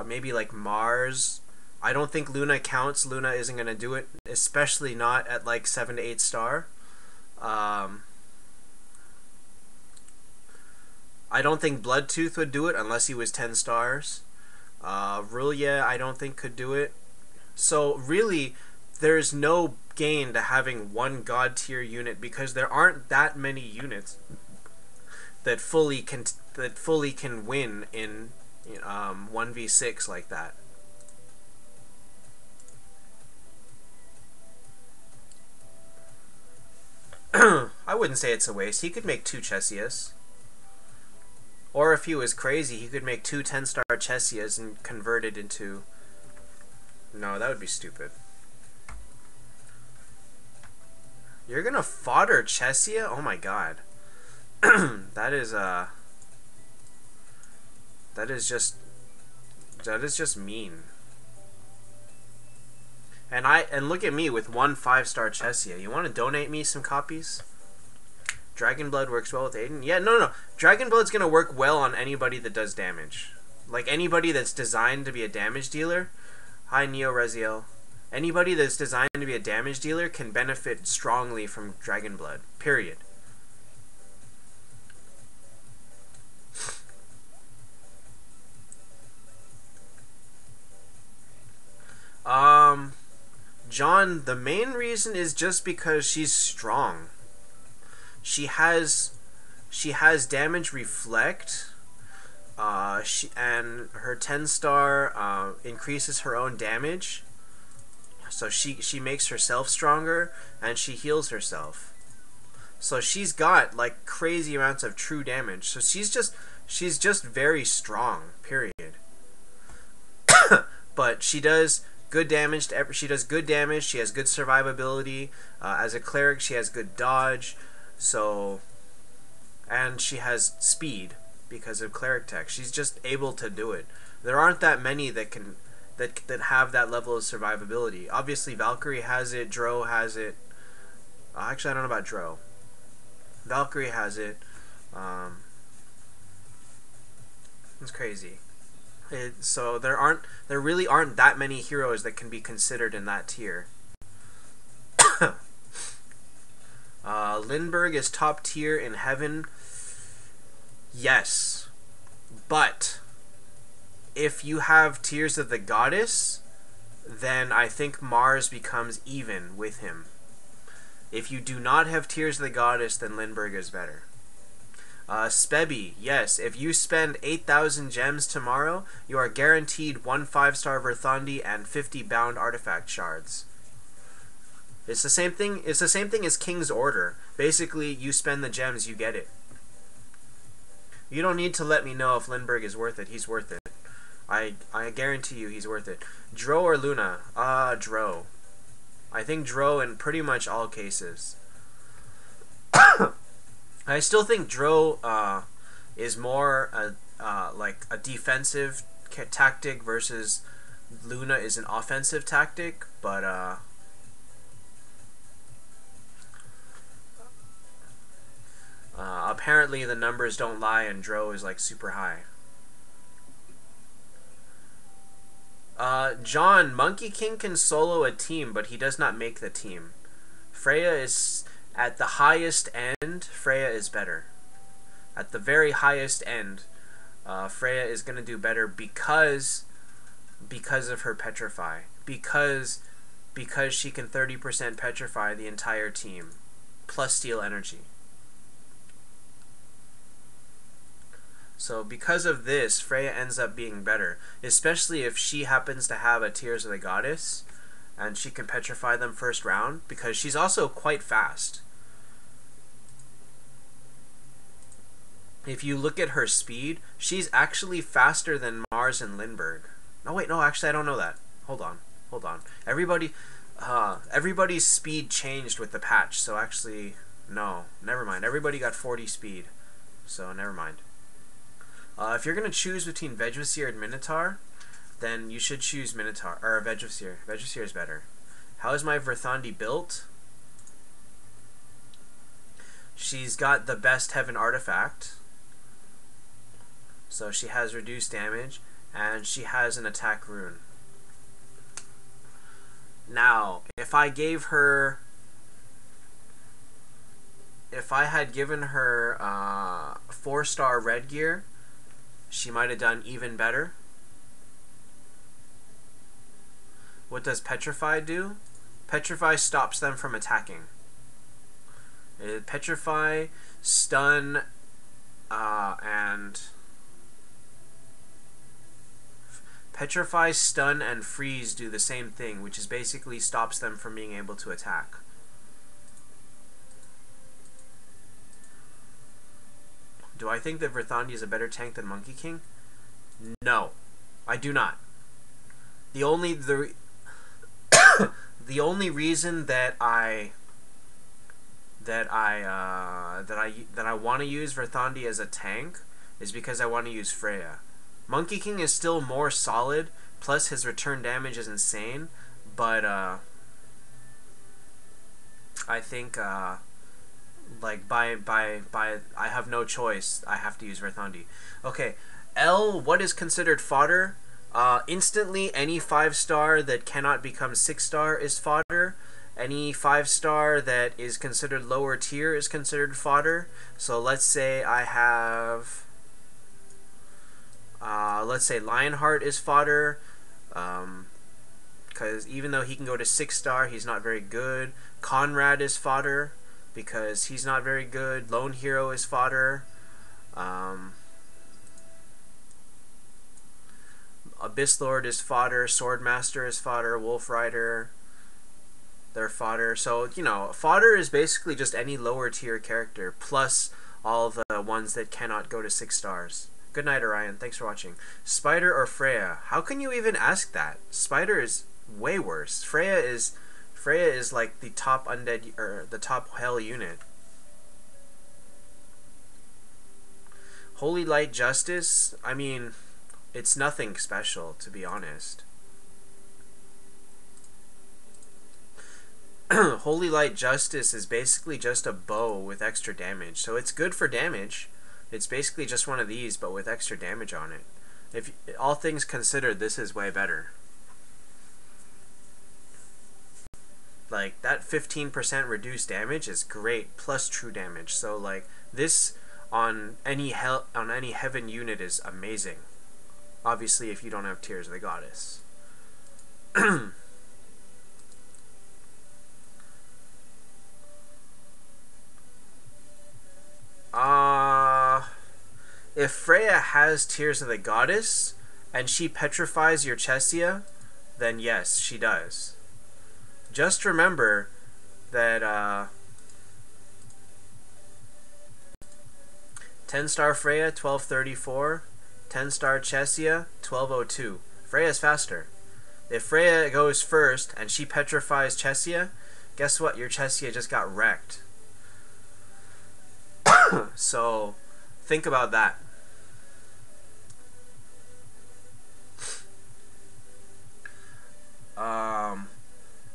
maybe like Mars, I don't think Luna counts. Luna isn't gonna do it, especially not at like 7 to 8 star. I don't think Bloodtooth would do it unless he was 10 stars. Vrilya, I don't think could do it. So really, there's no gain to having one god tier unit because there aren't that many units that fully can win in 1v6 like that. I wouldn't say it's a waste. He could make 2 Chessias. Or if he was crazy, he could make 2 10-star Chessias and convert it into... No, that would be stupid. You're gonna fodder Chessia? Oh my god. That is just mean. And look at me with 1 5-star Chessia. You want to donate me some copies? Dragon Blood works well with Aiden. Yeah, no. Dragon Blood's gonna work well on anybody that does damage. Like anybody that's designed to be a damage dealer. Hi, Neo Reziel. Anybody that's designed to be a damage dealer can benefit strongly from Dragon Blood. Period. John, the main reason is just because she's strong. She has damage reflect. And her 10-star increases her own damage. So she makes herself stronger and she heals herself. So she's got like crazy amounts of true damage. So she's just very strong, period. But she does good damage to she does good damage. She has good survivability. As a cleric, she has good dodge. So, and she has speed because of cleric tech. She's just able to do it. There aren't that many that can that have that level of survivability. Obviously, Valkyrie has it. Dro has it. Actually, I don't know about Dro. Valkyrie has it. It's crazy. So there really aren't that many heroes that can be considered in that tier. Lindbergh is top tier in heaven. Yes, but if you have Tears of the Goddess, then I think Mars becomes even with him. If you do not have Tears of the Goddess, then Lindbergh is better. Spebby, yes, if you spend 8,000 gems tomorrow, you are guaranteed 1 5-star Verthandi and 50 bound artifact shards. It's the same thing. It's the same thing as King's Order. Basically, you spend the gems, you get it. You don't need to let me know if Lindbergh is worth it. He's worth it. I guarantee you he's worth it. Dro or Luna? Dro. I think Dro in pretty much all cases. I still think Dro is more like a defensive tactic versus Luna is an offensive tactic, but apparently the numbers don't lie and Dro is like super high. John, Monkey King can solo a team, but he does not make the team. Freya is at the highest end. Freya is better. At the very highest end, Freya is gonna do better because of her petrify. Because she can 30% petrify the entire team, plus steal energy. So because of this, Freya ends up being better, especially if she happens to have a Tears of the Goddess, and she can petrify them first round, because she's also quite fast. If you look at her speed, she's actually faster than Mars and Lindbergh. No, wait, no, actually I don't know that. Hold on. Everybody's speed changed with the patch, so actually, no, never mind. Everybody got 40 speed, so never mind. If you're going to choose between Vegvisir and Minotaur, then you should choose Minotaur, or Vegvisir. Vegvisir is better. How is my Verthandi built? She's got the best Heaven artifact, so she has reduced damage, and she has an attack rune. Now, if I had given her 4-star red gear, she might have done even better. What does Petrify do? Petrify stops them from attacking. Petrify, stun, and Petrify, stun, and freeze do the same thing, which is basically stops them from being able to attack. Do I think that Verthandi is a better tank than Monkey King? No, I do not. The only reason that I want to use Verthandi as a tank is because I want to use Freya. Monkey King is still more solid, plus his return damage is insane, but I think Like I have no choice. I have to use Verthandi. Okay, L. What is considered fodder? Instantly, any 5-star that cannot become 6-star is fodder. Any 5-star that is considered lower tier is considered fodder. So let's say I have, let's say Lionheart is fodder, because even though he can go to 6-star, he's not very good. Conrad is fodder because he's not very good. Lone Hero is fodder. Abyss Lord is fodder. Swordmaster is fodder. Wolf Rider, they're fodder. So, you know, fodder is basically just any lower tier character plus all the ones that cannot go to 6 stars. Good night, Orion. Thanks for watching. Spider or Freya? How can you even ask that? Spider is way worse. Freya is like the top undead, or the top hell unit. Holy Light Justice? I mean, it's nothing special, to be honest. Holy Light Justice is basically just a bow with extra damage, so it's good for damage. It's basically just one of these, but with extra damage on it. If all things considered, this is way better. Like, that 15% reduced damage is great, plus true damage. So, like, this on any heaven unit is amazing. Obviously, if you don't have Tears of the Goddess. If Freya has Tears of the Goddess and she petrifies your Chesia, then yes, she does. Just remember that 10-star Freya 1234, 10-star Chesia 1202. Freya's faster. If Freya goes first and she petrifies Chesia, guess what? Your Chesia just got wrecked. So think about that.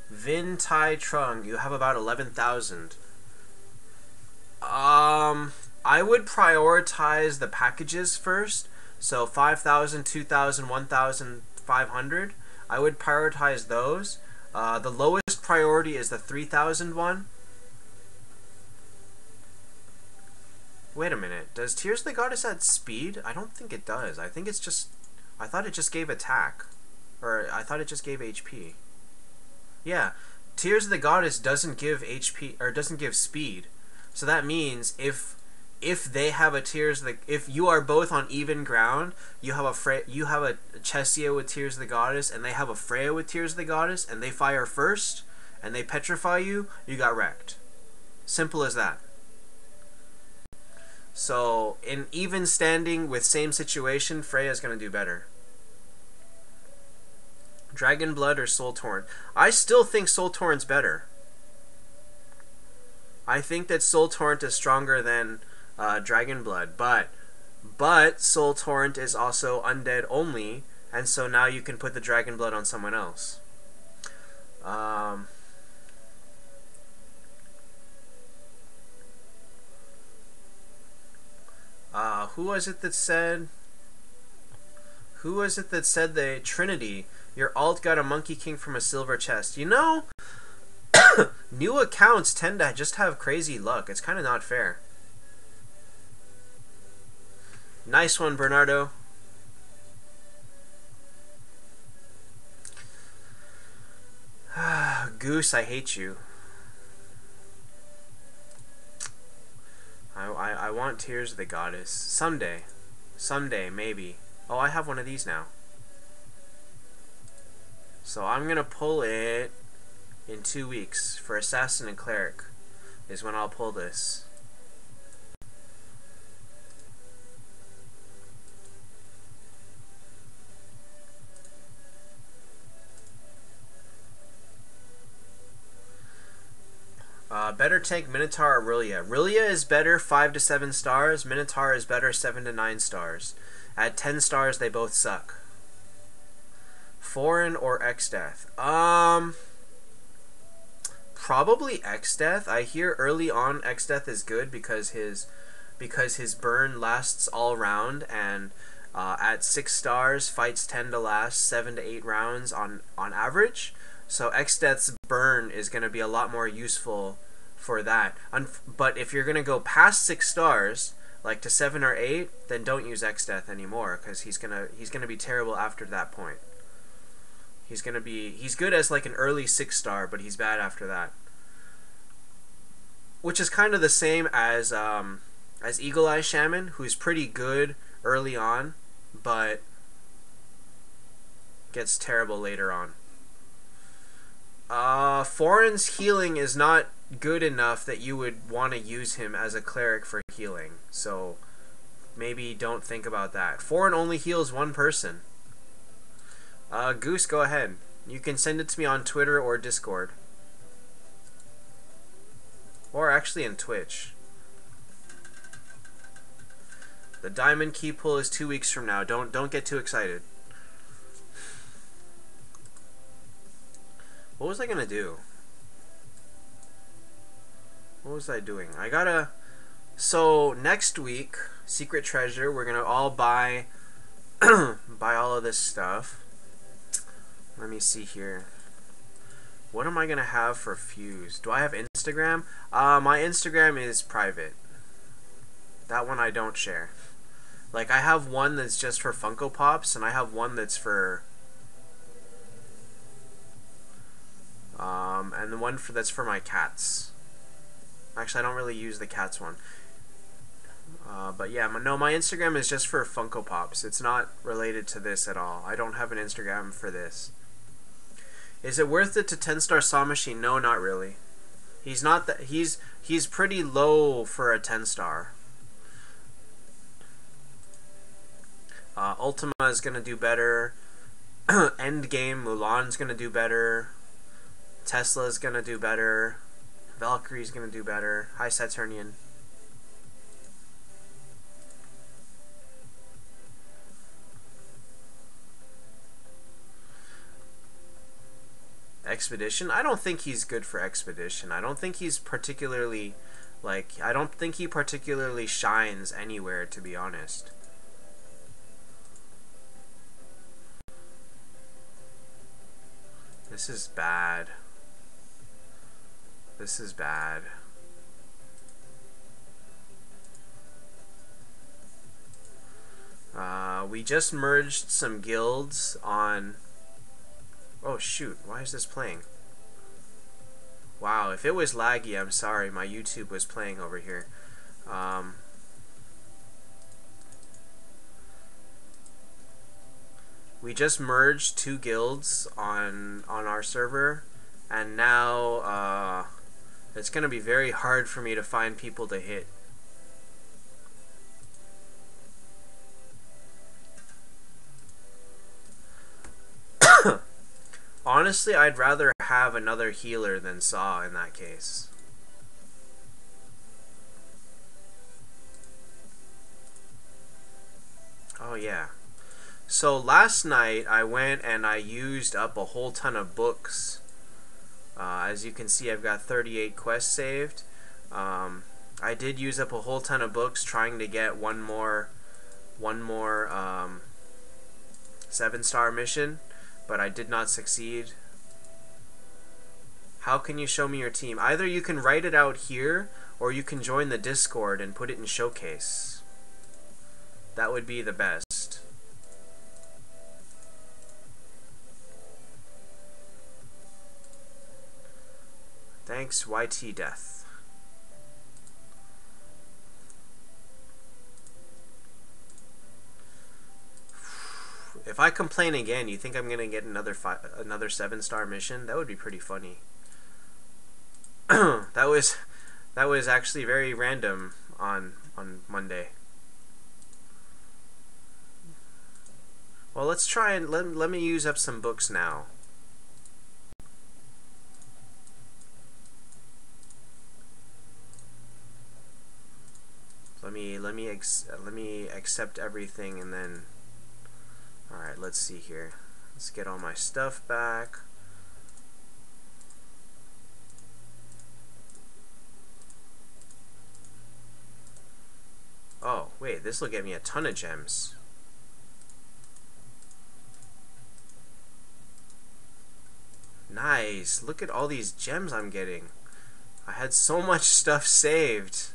Vin Tai Trung, you have about 11,000. I would prioritize the packages first. So 5,000, 2,000, 1,500. I would prioritize those. The lowest priority is the 3,000 one. Wait a minute. Does Tears of the Goddess add speed? I don't think it does. I think it's just... I thought it just gave attack. Or I thought it just gave HP. Yeah. Tears of the Goddess doesn't give HP, or doesn't give speed. So that means if they have a Tears of the... If you are both on even ground, you have a Chesia with Tears of the Goddess, and they have a Freya with Tears of the Goddess, and they fire first, and they petrify you, you got wrecked. Simple as that. So, in even standing with same situation, Freya's going to do better. Dragon Blood or Soul Torn? I still think Soul Torn's better. I think that Soul Torrent is stronger than Dragon Blood, but Soul Torrent is also undead only, and so now you can put the Dragon Blood on someone else. Who was it that said? Who was it that said the Trinity? Your alt got a Monkey King from a silver chest. You know, new accounts tend to just have crazy luck. It's kind of not fair. Nice one, Bernardo. Goose, I hate you. I want Tears of the Goddess. Someday. Someday, maybe. Oh, I have one of these now. So I'm going to pull it in 2 weeks. For Assassin and Cleric is when I'll pull this. Better tank Minotaur or Aurelia. Aurelia is better 5 to 7 stars. Minotaur is better 7 to 9 stars. At 10 stars, they both suck. Foreign or X-Death? Probably X-Death. I hear early on X-Death is good because his burn lasts all round, and at 6 stars, fights tend to last 7 to 8 rounds on average. So X-Death's burn is going to be a lot more useful for that. But if you're going to go past 6 stars, like to 7 or 8, then don't use X-Death anymore, because he's gonna be terrible after that point. He's good as like an early 6 star, but he's bad after that. Which is kind of the same as Eagle Eye Shaman, who's pretty good early on, but gets terrible later on. Foreign's healing is not good enough that you would want to use him as a cleric for healing, so maybe don't think about that. Foreign only heals 1 person. Goose, go ahead. You can send it to me on Twitter or Discord. Or actually in Twitch. The diamond key pull is 2 weeks from now. Don't get too excited. What was I gonna do? What was I doing? I gotta... So, next week, Secret Treasure, we're gonna all buy... buy all of this stuff. Let me see here. What am I gonna have for Fuse? Do I have Instagram? My Instagram is private. That one I don't share. Like, I have one that's just for Funko Pops, and I have one that's for... and the one that's for my cats. Actually, I don't really use the cats one. But yeah, my Instagram is just for Funko Pops. It's not related to this at all. I don't have an Instagram for this. Is it worth it to 10-star Saw Machine? No, not really. He's not that. He's pretty low for a 10-star. Ultima is gonna do better. Endgame, Mulan's gonna do better. Tesla's gonna do better. Valkyrie's gonna do better. Hi, Saturnian. Expedition? I don't think he's good for Expedition. I don't think he's particularly, like, I don't think he particularly shines anywhere, to be honest. This is bad. This is bad. We just merged some guilds on... Oh shoot, why is this playing? Wow, if it was laggy, I'm sorry, my YouTube was playing over here. We just merged 2 guilds on our server, and now it's gonna be very hard for me to find people to hit. Honestly, I'd rather have another healer than Saw in that case. Oh yeah. So last night I went and I used up a whole ton of books. As you can see, I've got 38 quests saved. I did use up a whole ton of books trying to get one more 7-star mission, but I did not succeed. How can you show me your team? Either you can write it out here, or you can join the Discord and put it in Showcase. That would be the best. Thanks, YT Death. If I complain again, you think I'm gonna get another 7-star mission? That would be pretty funny. that was actually very random on Monday. Well, let's try and let me use up some books now. Let me accept everything, and then... Alright, let's see here. Let's get all my stuff back. Wait, this will get me a ton of gems. Nice. Look at all these gems I'm getting. I had so much stuff saved.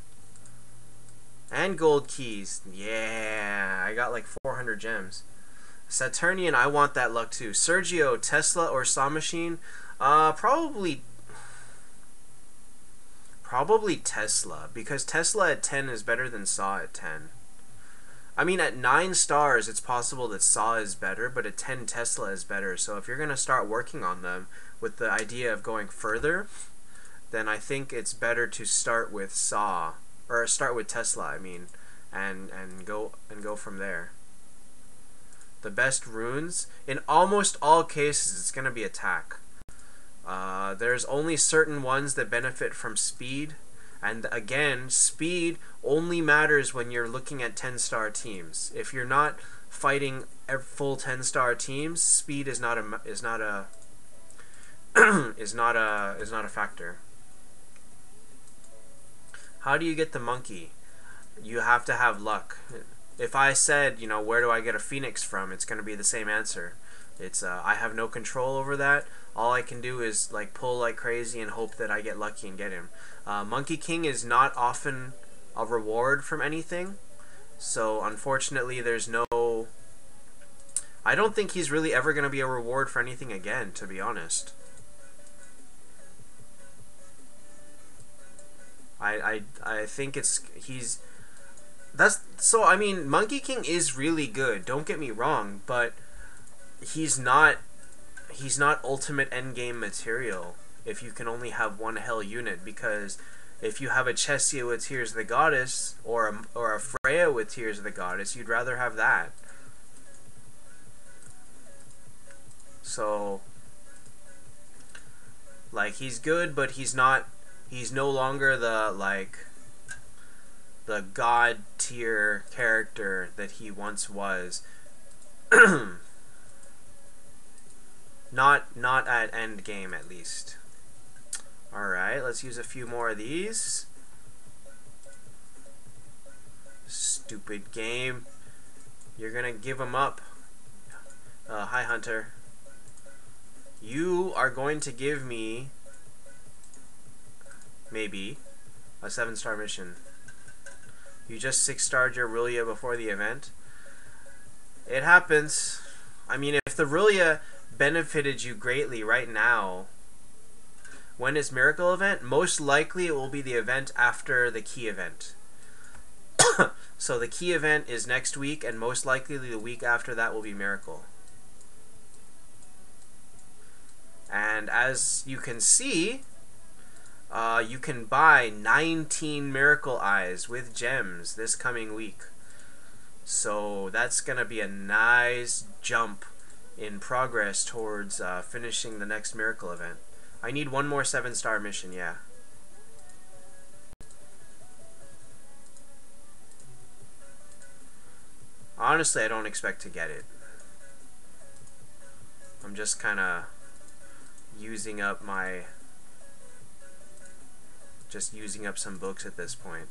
And gold keys. Yeah, I got like 400 gems. Saturnian, I want that luck too. Sergio, Tesla or Saw Machine? Probably Tesla, because Tesla at 10 is better than Saw at 10. I mean, at 9 stars, it's possible that Saw is better, but at 10, Tesla is better. So if you're going to start working on them with the idea of going further, then I think it's better to start with Saw, or start with Tesla, I mean, and go from there. The best runes, in almost all cases, it's going to be attack. There's only certain ones that benefit from speed, and again, speed only matters when you're looking at 10-star teams. If you're not fighting full 10-star teams, speed is not a factor. How do you get the monkey? You have to have luck. If I said, you know, where do I get a phoenix from, it's going to be the same answer. It's I have no control over that. All I can do is like pull like crazy and hope that I get lucky and get him. Monkey King is not often a reward from anything, so unfortunately there's no... I don't think he's really ever going to be a reward for anything again, to be honest. I think so I mean, Monkey King is really good, don't get me wrong, but he's not ultimate endgame material if you can only have one hell unit, because if you have a Chessia with Tears of the Goddess or a Freya with Tears of the Goddess, you'd rather have that. So like, he's good, but he's no longer the god tier character that he once was. Not at end game, at least. Alright, let's use a few more of these. Stupid game. You're gonna give him up. Hi, Hunter. You are going to give me maybe a 7-star mission. You just 6-starred your Rulia before the event. It happens. I mean, if the Rulia benefited you greatly right now, when is Miracle event? Most likely it will be the event after the key event. So the key event is next week, and most likely the week after that will be Miracle. And as you can see, you can buy 19 Miracle Eyes with gems this coming week. So that's going to be a nice jump in progress towards finishing the next Miracle event. I need one more 7-star mission, yeah. Honestly, I don't expect to get it. I'm just kind of using up some books at this point.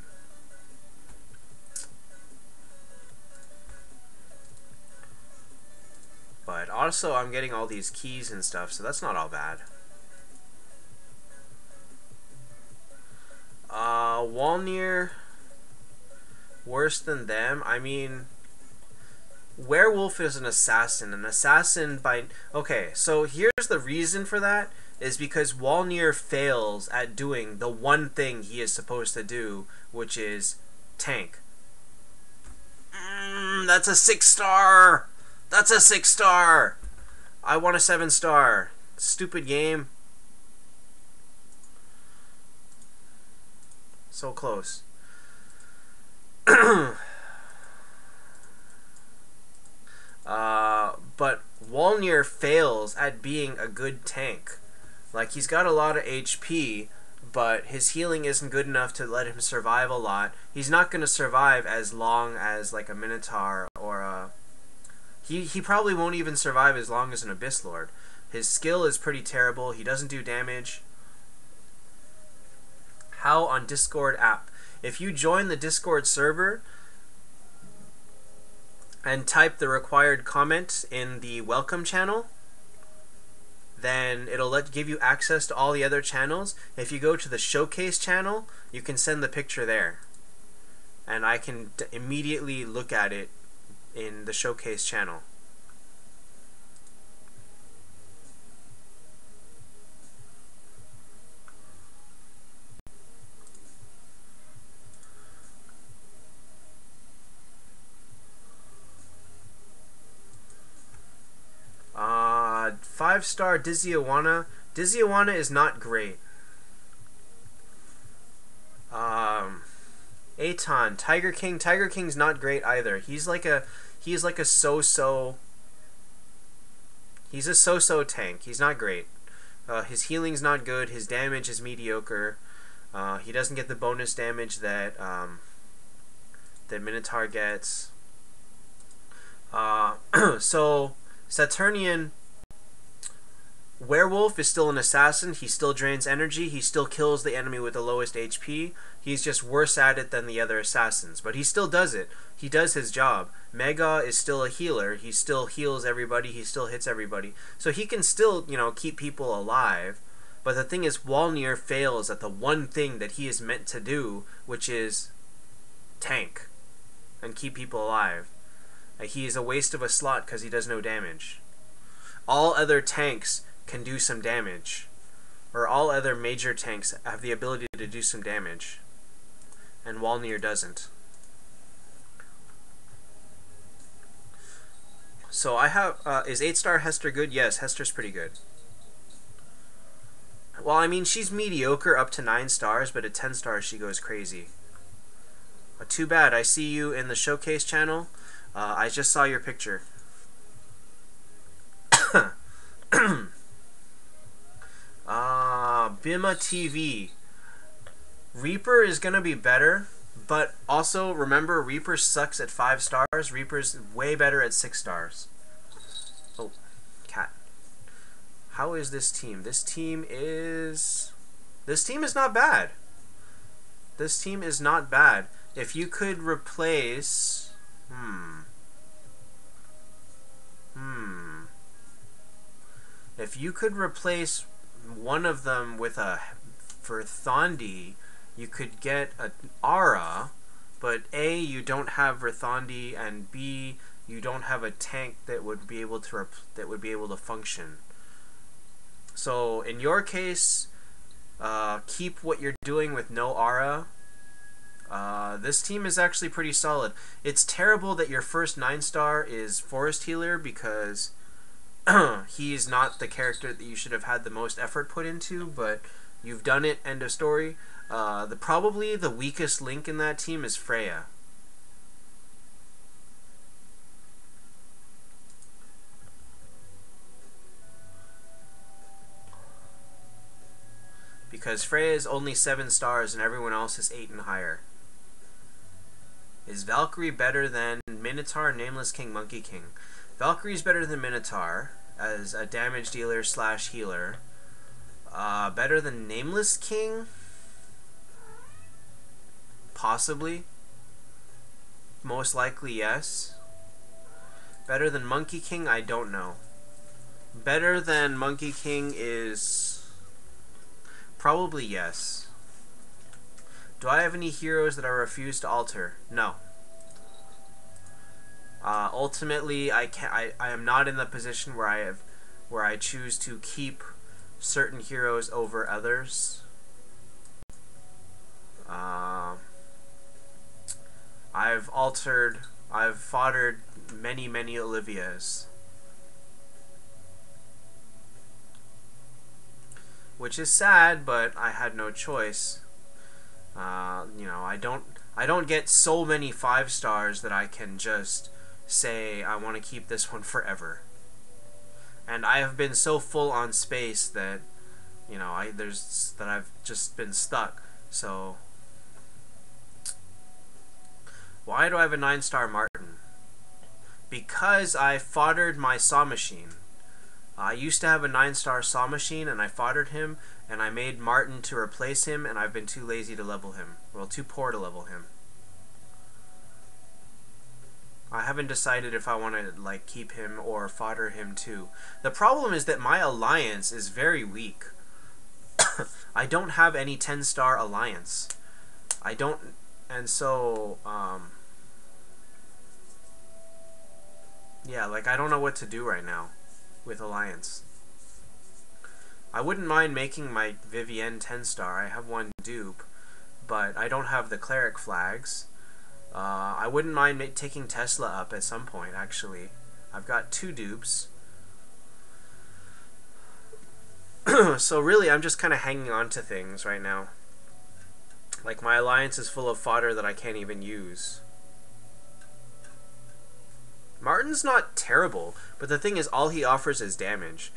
But also, I'm getting all these keys and stuff, so that's not all bad. Walnir, worse than them? I mean, Werewolf is an assassin. An assassin by... Okay, so here's the reason for that, is because Walnir fails at doing the one thing he is supposed to do, which is tank. That's a 6-star! That's a 6-star! I want a 7-star. Stupid game. So close. But Walnir fails at being a good tank. Like, he's got a lot of HP, but his healing isn't good enough to let him survive a lot. He's not going to survive as long as, like, a Minotaur or a... He probably won't even survive as long as an Abyss Lord. His skill is pretty terrible. He doesn't do damage. How on Discord app? If you join the Discord server, and type the required comment in the welcome channel, then it'll give you access to all the other channels. If you go to the showcase channel, you can send the picture there, and I can immediately look at it in the showcase channel. Five-star Dizzy-Awana. Dizzy-Awana is not great. Aton, Tiger King. Tiger King's not great either. He's like a so-so. He's a so-so tank. He's not great. His healing's not good. His damage is mediocre. He doesn't get the bonus damage that that Minotaur gets. So Saturnian Werewolf is still an assassin. He still drains energy. He still kills the enemy with the lowest HP. He's just worse at it than the other assassins, but he still does it. He does his job. Mega is still a healer. He still heals everybody. He still hits everybody. So he can still, keep people alive. But the thing is, Walnir fails at the one thing that he is meant to do, which is tank and keep people alive. He is a waste of a slot because he does no damage. All other tanks can do some damage, or all other major tanks have the ability to do some damage, and Walnir doesn't. So I have, is 8-star Hester good? Yes, Hester's pretty good. Well, I mean, she's mediocre up to 9 stars, but at 10 stars she goes crazy. Too bad, I see you in the showcase channel. I just saw your picture. Bima TV. Reaper is gonna be better, but also remember, Reaper sucks at 5 stars. Reaper's way better at 6 stars. Oh, cat. How is this team? This team is not bad. This team is not bad. If you could replace... If you could replace one of them with for Thandi, you could get an Aura, but A, you don't have Rithandi, and B, you don't have a tank that would be able to function. So in your case, keep what you're doing with no Aura. This team is actually pretty solid. It's terrible that your first 9-star is Forest Healer, because he's not the character that you should have had the most effort put into, but you've done it, end of story. Probably the weakest link in that team is Freya. Because Freya is only 7 stars and everyone else is 8 and higher. Is Valkyrie better than Minotaur, Nameless King, Monkey King? Valkyrie's better than Minotaur as a damage dealer / healer. Better than Nameless King? Possibly. Most likely, yes. Better than Monkey King? I don't know. Better than Monkey King is... probably yes. Do I have any heroes that I refuse to alter? No. Ultimately, I am not in the position where I choose to keep certain heroes over others. I've foddered many Olivias, which is sad, but I had no choice. I don't get so many 5 stars that I can just say I want to keep this one forever. And I have been so full on space that I've just been stuck. So why do I have a 9-star Martin? Because I foddered my Saw Machine. I used to have a 9-star Saw Machine, and I foddered him, and I made Martin to replace him, and I've been too lazy to level him. Well, too poor to level him. I haven't decided if I want to like keep him or fodder him too. The problem is that my alliance is very weak. I don't have any 10-star alliance. I don't, and so yeah, like I don't know what to do right now with alliance. I wouldn't mind making my Vivienne 10-star. I have one dupe, but I don't have the cleric flags. I wouldn't mind taking Tesla up at some point, actually. I've got 2 dupes. So really, I'm just kind of hanging on to things right now. Like, my alliance is full of fodder that I can't even use. Martin's not terrible, but the thing is, all he offers is damage.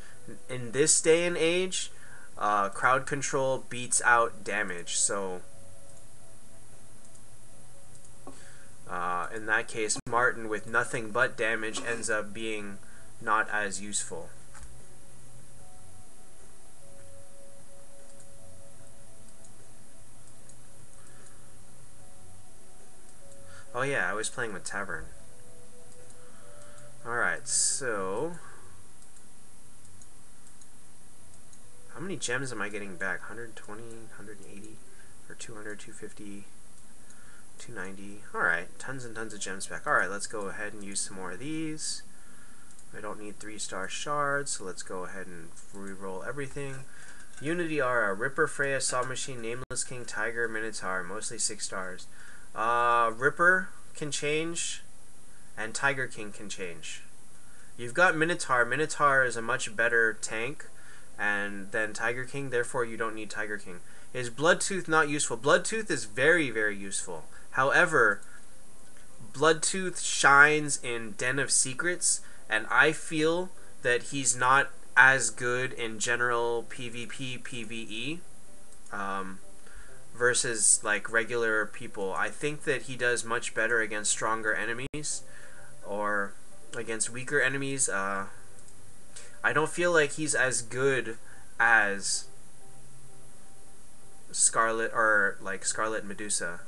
In this day and age, crowd control beats out damage, so... in that case, Martin with nothing but damage ends up being not as useful. Oh yeah, I was playing with Tavern. Alright, so... how many gems am I getting back? 120, 180, or 200, 250... 290. Alright, tons and tons of gems back. Alright, let's go ahead and use some more of these. I don't need 3-star shards, so let's go ahead and re-roll everything. Unity Aura, Ripper, Freya, Saw Machine, Nameless King, Tiger, Minotaur, mostly 6 stars. Ripper can change, and Tiger King can change. You've got Minotaur. Minotaur is a much better tank than Tiger King, therefore you don't need Tiger King. Is Bloodtooth not useful? Bloodtooth is very, very useful. However, Bloodtooth shines in Den of Secrets, and I feel that he's not as good in general PvP, PvE, versus like regular people. I think that he does much better against stronger enemies, or against weaker enemies. I don't feel like he's as good as Scarlet, or like Scarlet Medusa.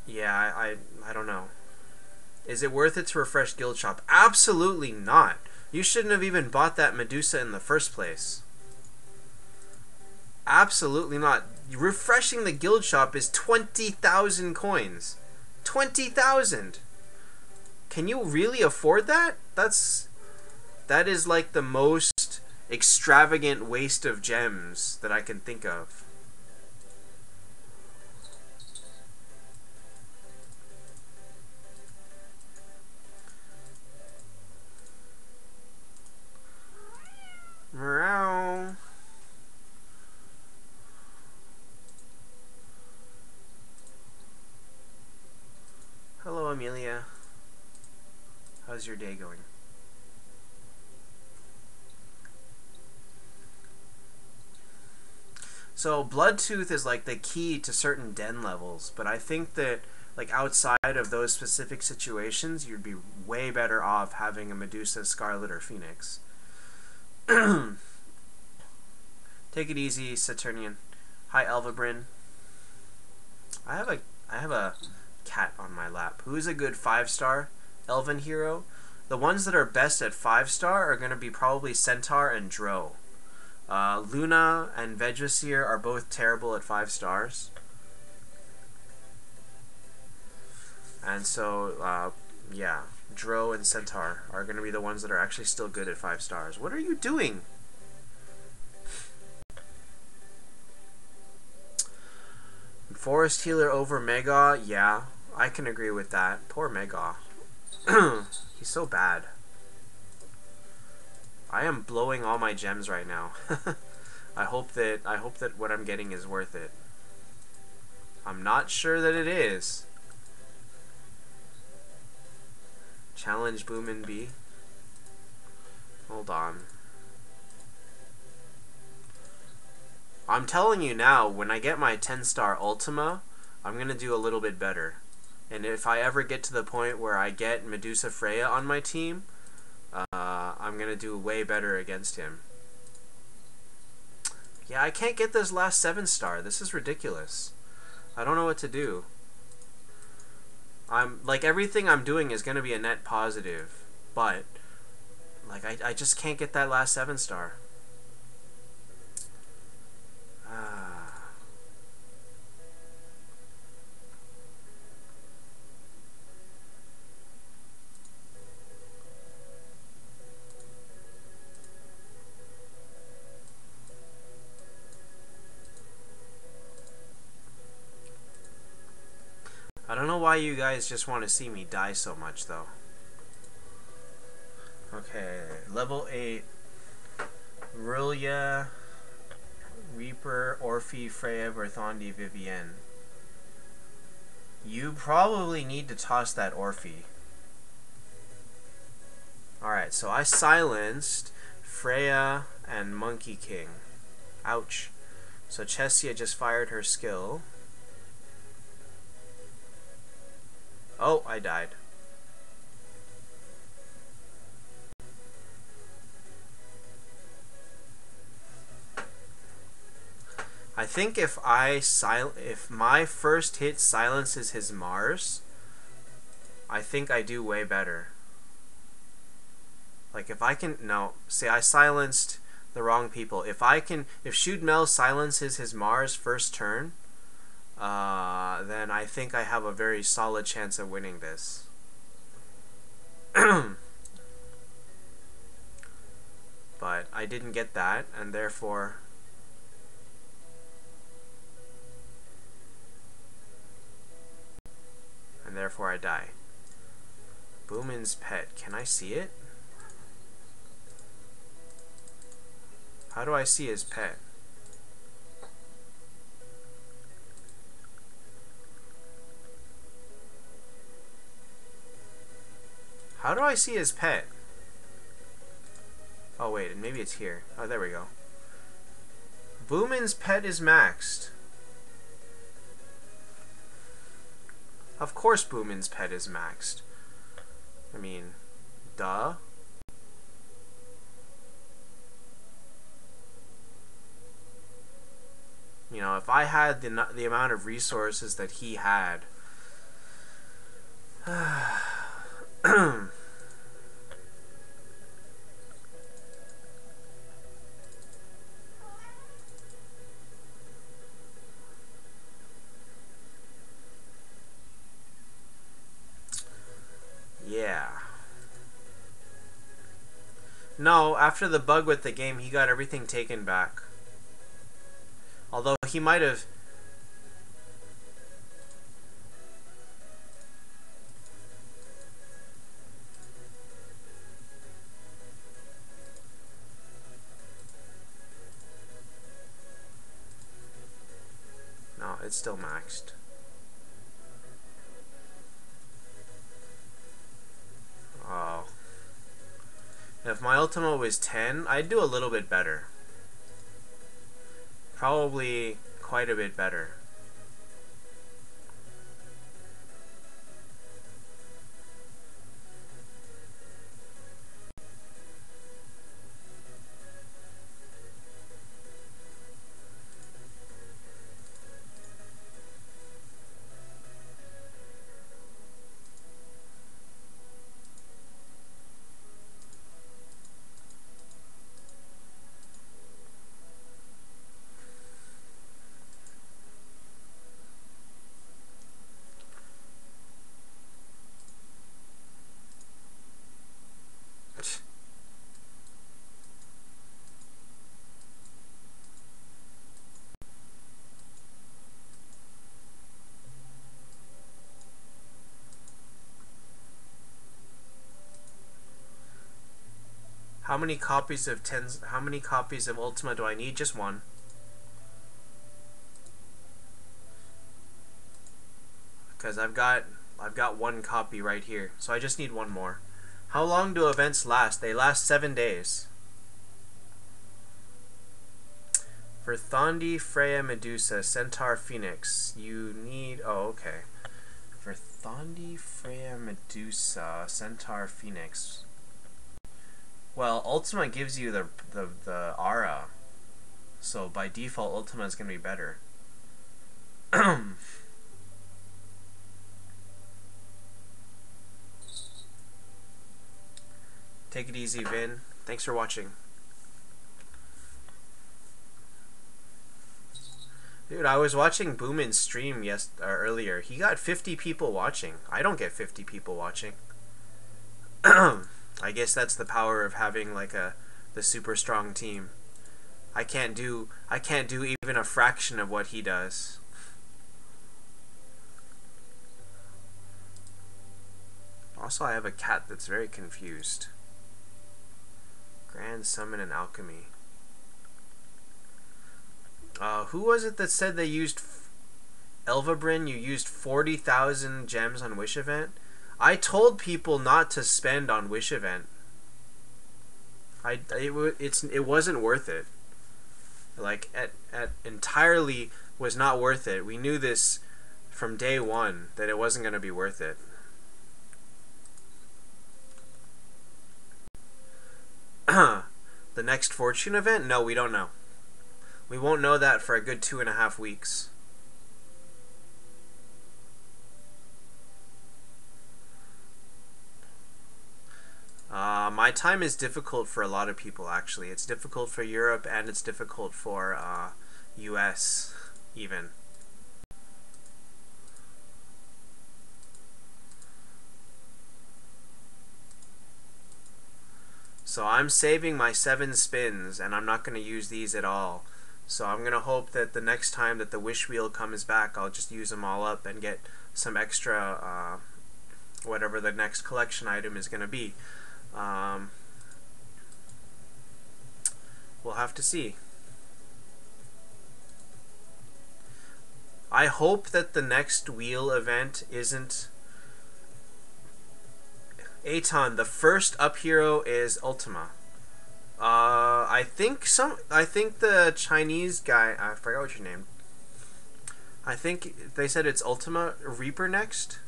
Yeah, I don't know. Is it worth it to refresh Guild Shop? Absolutely not. You shouldn't have even bought that Medusa in the first place. Absolutely not. Refreshing the Guild Shop is 20,000 coins. 20,000! Can you really afford that? That is like the most extravagant waste of gems that I can think of. Meow. Hello, Amelia. How's your day going? So Bloodtooth is like the key to certain den levels, but I think that like outside of those specific situations, you'd be way better off having a Medusa, Scarlet, or Phoenix. Take it easy, Saturnian. Hi, Elvabrin. I have a cat on my lap. Who's a good 5-star Elven hero? The ones that are best at 5-star are going to be probably Centaur and Drow. Luna and Vegdrasir are both terrible at 5 stars. And so, yeah, Drow and Centaur are going to be the ones that are actually still good at 5 stars. What are you doing? Forest Healer over Mega? Yeah, I can agree with that. Poor Mega. He's so bad. I am blowing all my gems right now. I hope that what I'm getting is worth it. I'm not sure that it is. Challenge Boom and B. Hold on. I'm telling you now, when I get my 10-star Ultima, I'm gonna do a little bit better. And if I ever get to the point where I get Medusa Freya on my team, I'm gonna do way better against him. Yeah, I can't get this last 7-star. This is ridiculous. I don't know what to do. I'm like everything I'm doing is gonna be a net positive, but like I just can't get that last 7-star. I don't know why you guys just want to see me die so much though. Okay, level 8. Rulia, Reaper, Orphe, Freya, Berthandi, Vivienne. You probably need to toss that Orphe. Alright, so I silenced Freya and Monkey King. Ouch. So Chessia just fired her skill. Oh, I died. I think if my first hit silences his Mars, I think I do way better. Like if I can say I silenced the wrong people. If Shootmel silences his Mars first turn, then I think I have a very solid chance of winning this. But I didn't get that, and therefore I die. Boomin's pet. Can I see it? How do I see his pet? How do I see his pet? Oh wait, maybe it's here. Oh, there we go. Boomin's pet is maxed. Of course Boomin's pet is maxed. I mean, duh. You know, if I had the amount of resources that he had. Yeah. No, after the bug with the game, he got everything taken back. Although he might have... No, it's still maxed. Oh. If my Ultima was 10, I'd do a little bit better. Probably quite a bit better. How many copies of Ultima do I need? Just one. Because I've got one copy right here. So I just need one more. How long do events last? They last 7 days. For Thandi, Freya, Medusa, Centaur, Phoenix, you need... Oh, okay. For Thandi, Freya, Medusa, Centaur, Phoenix... Well, Ultima gives you the aura, so by default Ultima is going to be better. Take it easy, Vin. Thanks for watching. Dude, I was watching Boomin's stream earlier. He got 50 people watching. I don't get 50 people watching. I guess that's the power of having like the super strong team. I can't do even a fraction of what he does. Also, I have a cat that's very confused. Grand Summon and Alchemy. Who was it that said they used Elvabrin? You used 40,000 gems on Wish Event? I told people not to spend on Wish Event. It wasn't worth it. Like at entirely was not worth it. We knew this from day one that it wasn't going to be worth it. The next Fortune event? No, we don't know. We won't know that for a good 2.5 weeks. My time is difficult for a lot of people, actually. It's difficult for Europe, and it's difficult for US, even. So I'm saving my 7 spins, and I'm not going to use these at all. So I'm going to hope that the next time that the Wish Wheel comes back, I'll just use them all up and get some extra, whatever the next collection item is going to be. We'll have to see. I hope that the next wheel event isn't... Aton, the first up hero is Ultima. I think the Chinese guy, I forgot what your name. I think they said it's Ultima Reaper next.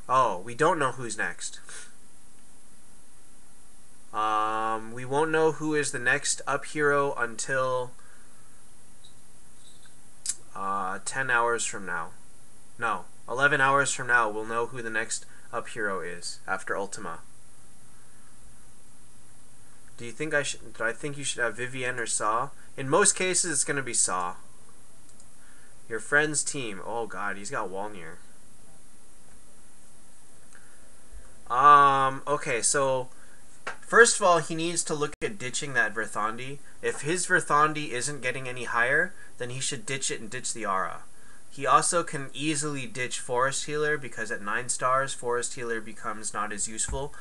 Oh, we don't know who's next. We won't know who is the next up hero until 10 hours from now. No, 11 hours from now we'll know who the next up hero is after Ultima. Do you think do I think you should have Vivienne or Saw? In most cases it's gonna be Saw. Your friend's team. Oh god, he's got Walnir. Okay, so first of all, he needs to look at ditching that Verthandi. If his Verthandi isn't getting any higher, then he should ditch it and ditch the Aura. He also can easily ditch Forest Healer, because at 9 stars, Forest Healer becomes not as useful.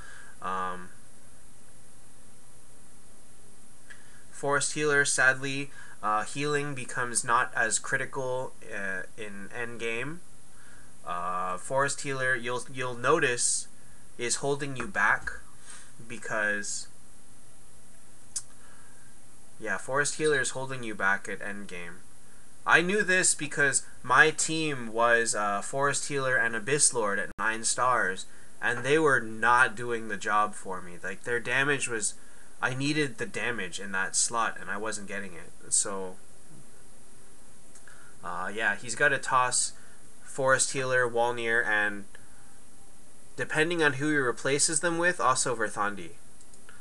Forest Healer, sadly, healing becomes not as critical in endgame. Forest Healer, you'll notice, is holding you back, because yeah, Forest Healer is holding you back at endgame. I knew this because my team was Forest Healer and Abyss Lord at 9 stars, and they were not doing the job for me. Like, their damage was... I needed the damage in that slot, and I wasn't getting it. So, yeah, he's got to toss Forest Healer, Walnir, and depending on who he replaces them with, also Verthandi.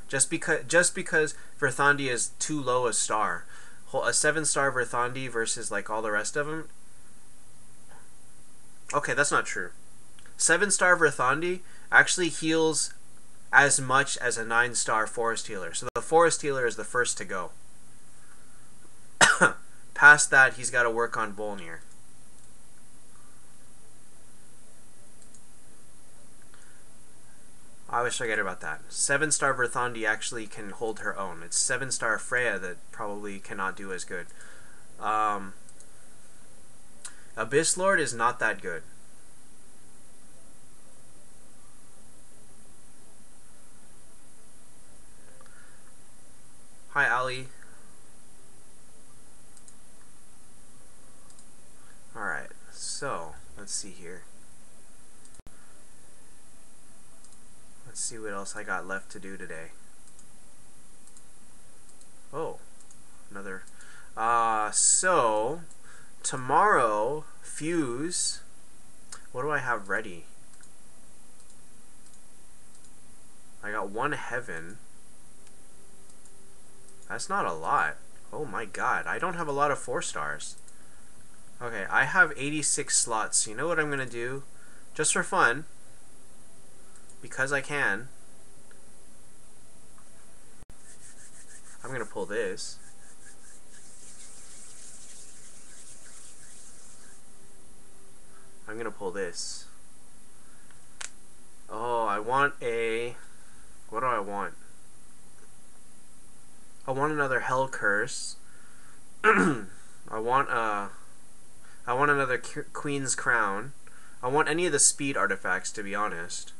Just because Verthandi is too low a star. A 7-star Verthandi versus like all the rest of them. Okay, that's not true. 7-star Verthandi actually heals as much as a 9-star Forest Healer. So the Forest Healer is the first to go. Past that, he's got to work on Volnir. I always forget about that. 7-star Verthandi actually can hold her own. It's 7-star Freya that probably cannot do as good. Abyss Lord is not that good. Hi, Ali. Alright, so, let's see here. Let's see what else I got left to do today. Oh, another. So Tomorrow, Fuse. What do I have ready? I got 1 Heaven. That's not a lot. Oh my god, I don't have a lot of 4 stars. Okay, I have 86 slots. You know what I'm gonna do? Just for fun, because I can, I'm gonna pull this. I'm gonna pull this. Oh, I want a... What do I want? I want another Hell Curse. I want another Queen's Crown. I want any of the speed artifacts, to be honest.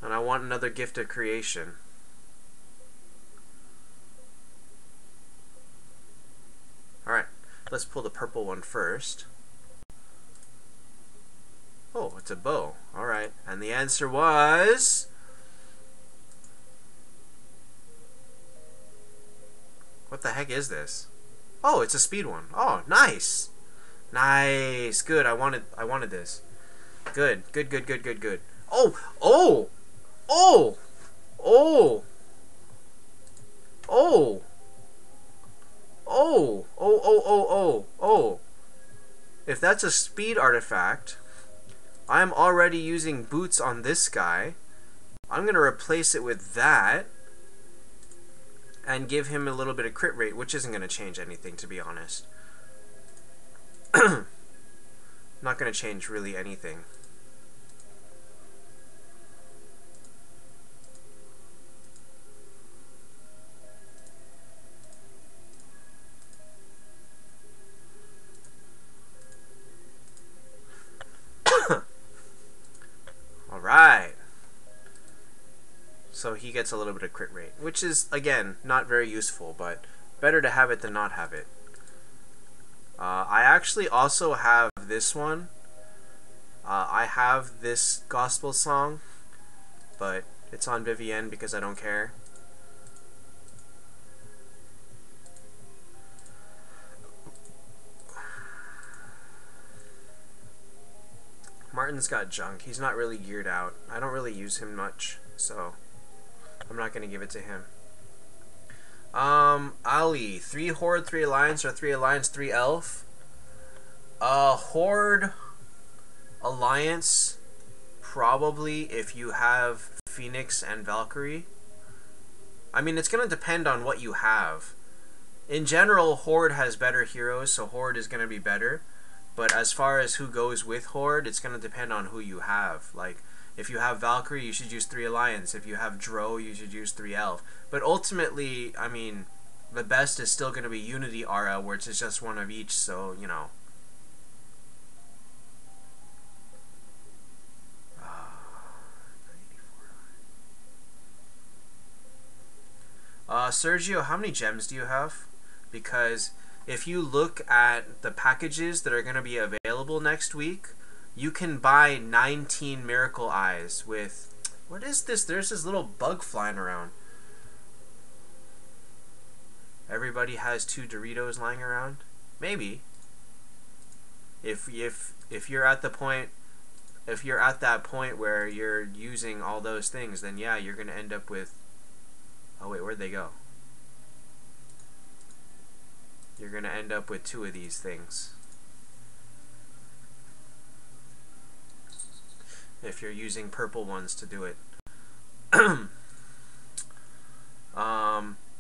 And I want another Gift of Creation. Alright, let's pull the purple one first. Oh, it's a bow. Alright, and the answer was... What the heck is this? Oh, it's a speed one. Oh, nice! Nice! Good, I wanted this. Good. Oh! Oh! Oh! Oh! Oh! Oh! If that's a speed artifact, I'm already using boots on this guy. I'm gonna replace it with that and give him a little bit of crit rate, which isn't gonna change anything, to be honest. Not gonna change really anything. Alright. So he gets a little bit of crit rate, which is, again, not very useful, but better to have it than not have it. I actually also have this one. I have this gospel song, but it's on Vivienne because I don't care. Martin's got junk. He's not really geared out. I don't really use him much, so I'm not going to give it to him. Ali, 3 Horde, 3 Alliance, or 3 Alliance, 3 Elf? Horde, Alliance, probably if you have Phoenix and Valkyrie. I mean, it's going to depend on what you have. In general, Horde has better heroes, so Horde is going to be better. But as far as who goes with Horde, it's going to depend on who you have. Like, if you have Valkyrie, you should use 3 Alliance. If you have Dro, you should use 3 Elf. But ultimately, I mean, the best is still going to be Unity Aura, where it's just one of each, so, you know. Sergio, how many gems do you have? Because if you look at the packages that are going to be available next week, you can buy 19 Miracle Eyes with... What is this? There's this little bug flying around. Everybody has 2 Doritos lying around? Maybe. If you're at the point... If you're at that point where you're using all those things, then yeah, you're going to end up with... Oh wait, where'd they go? You're going to end up with 2 of these things. If you're using purple ones to do it.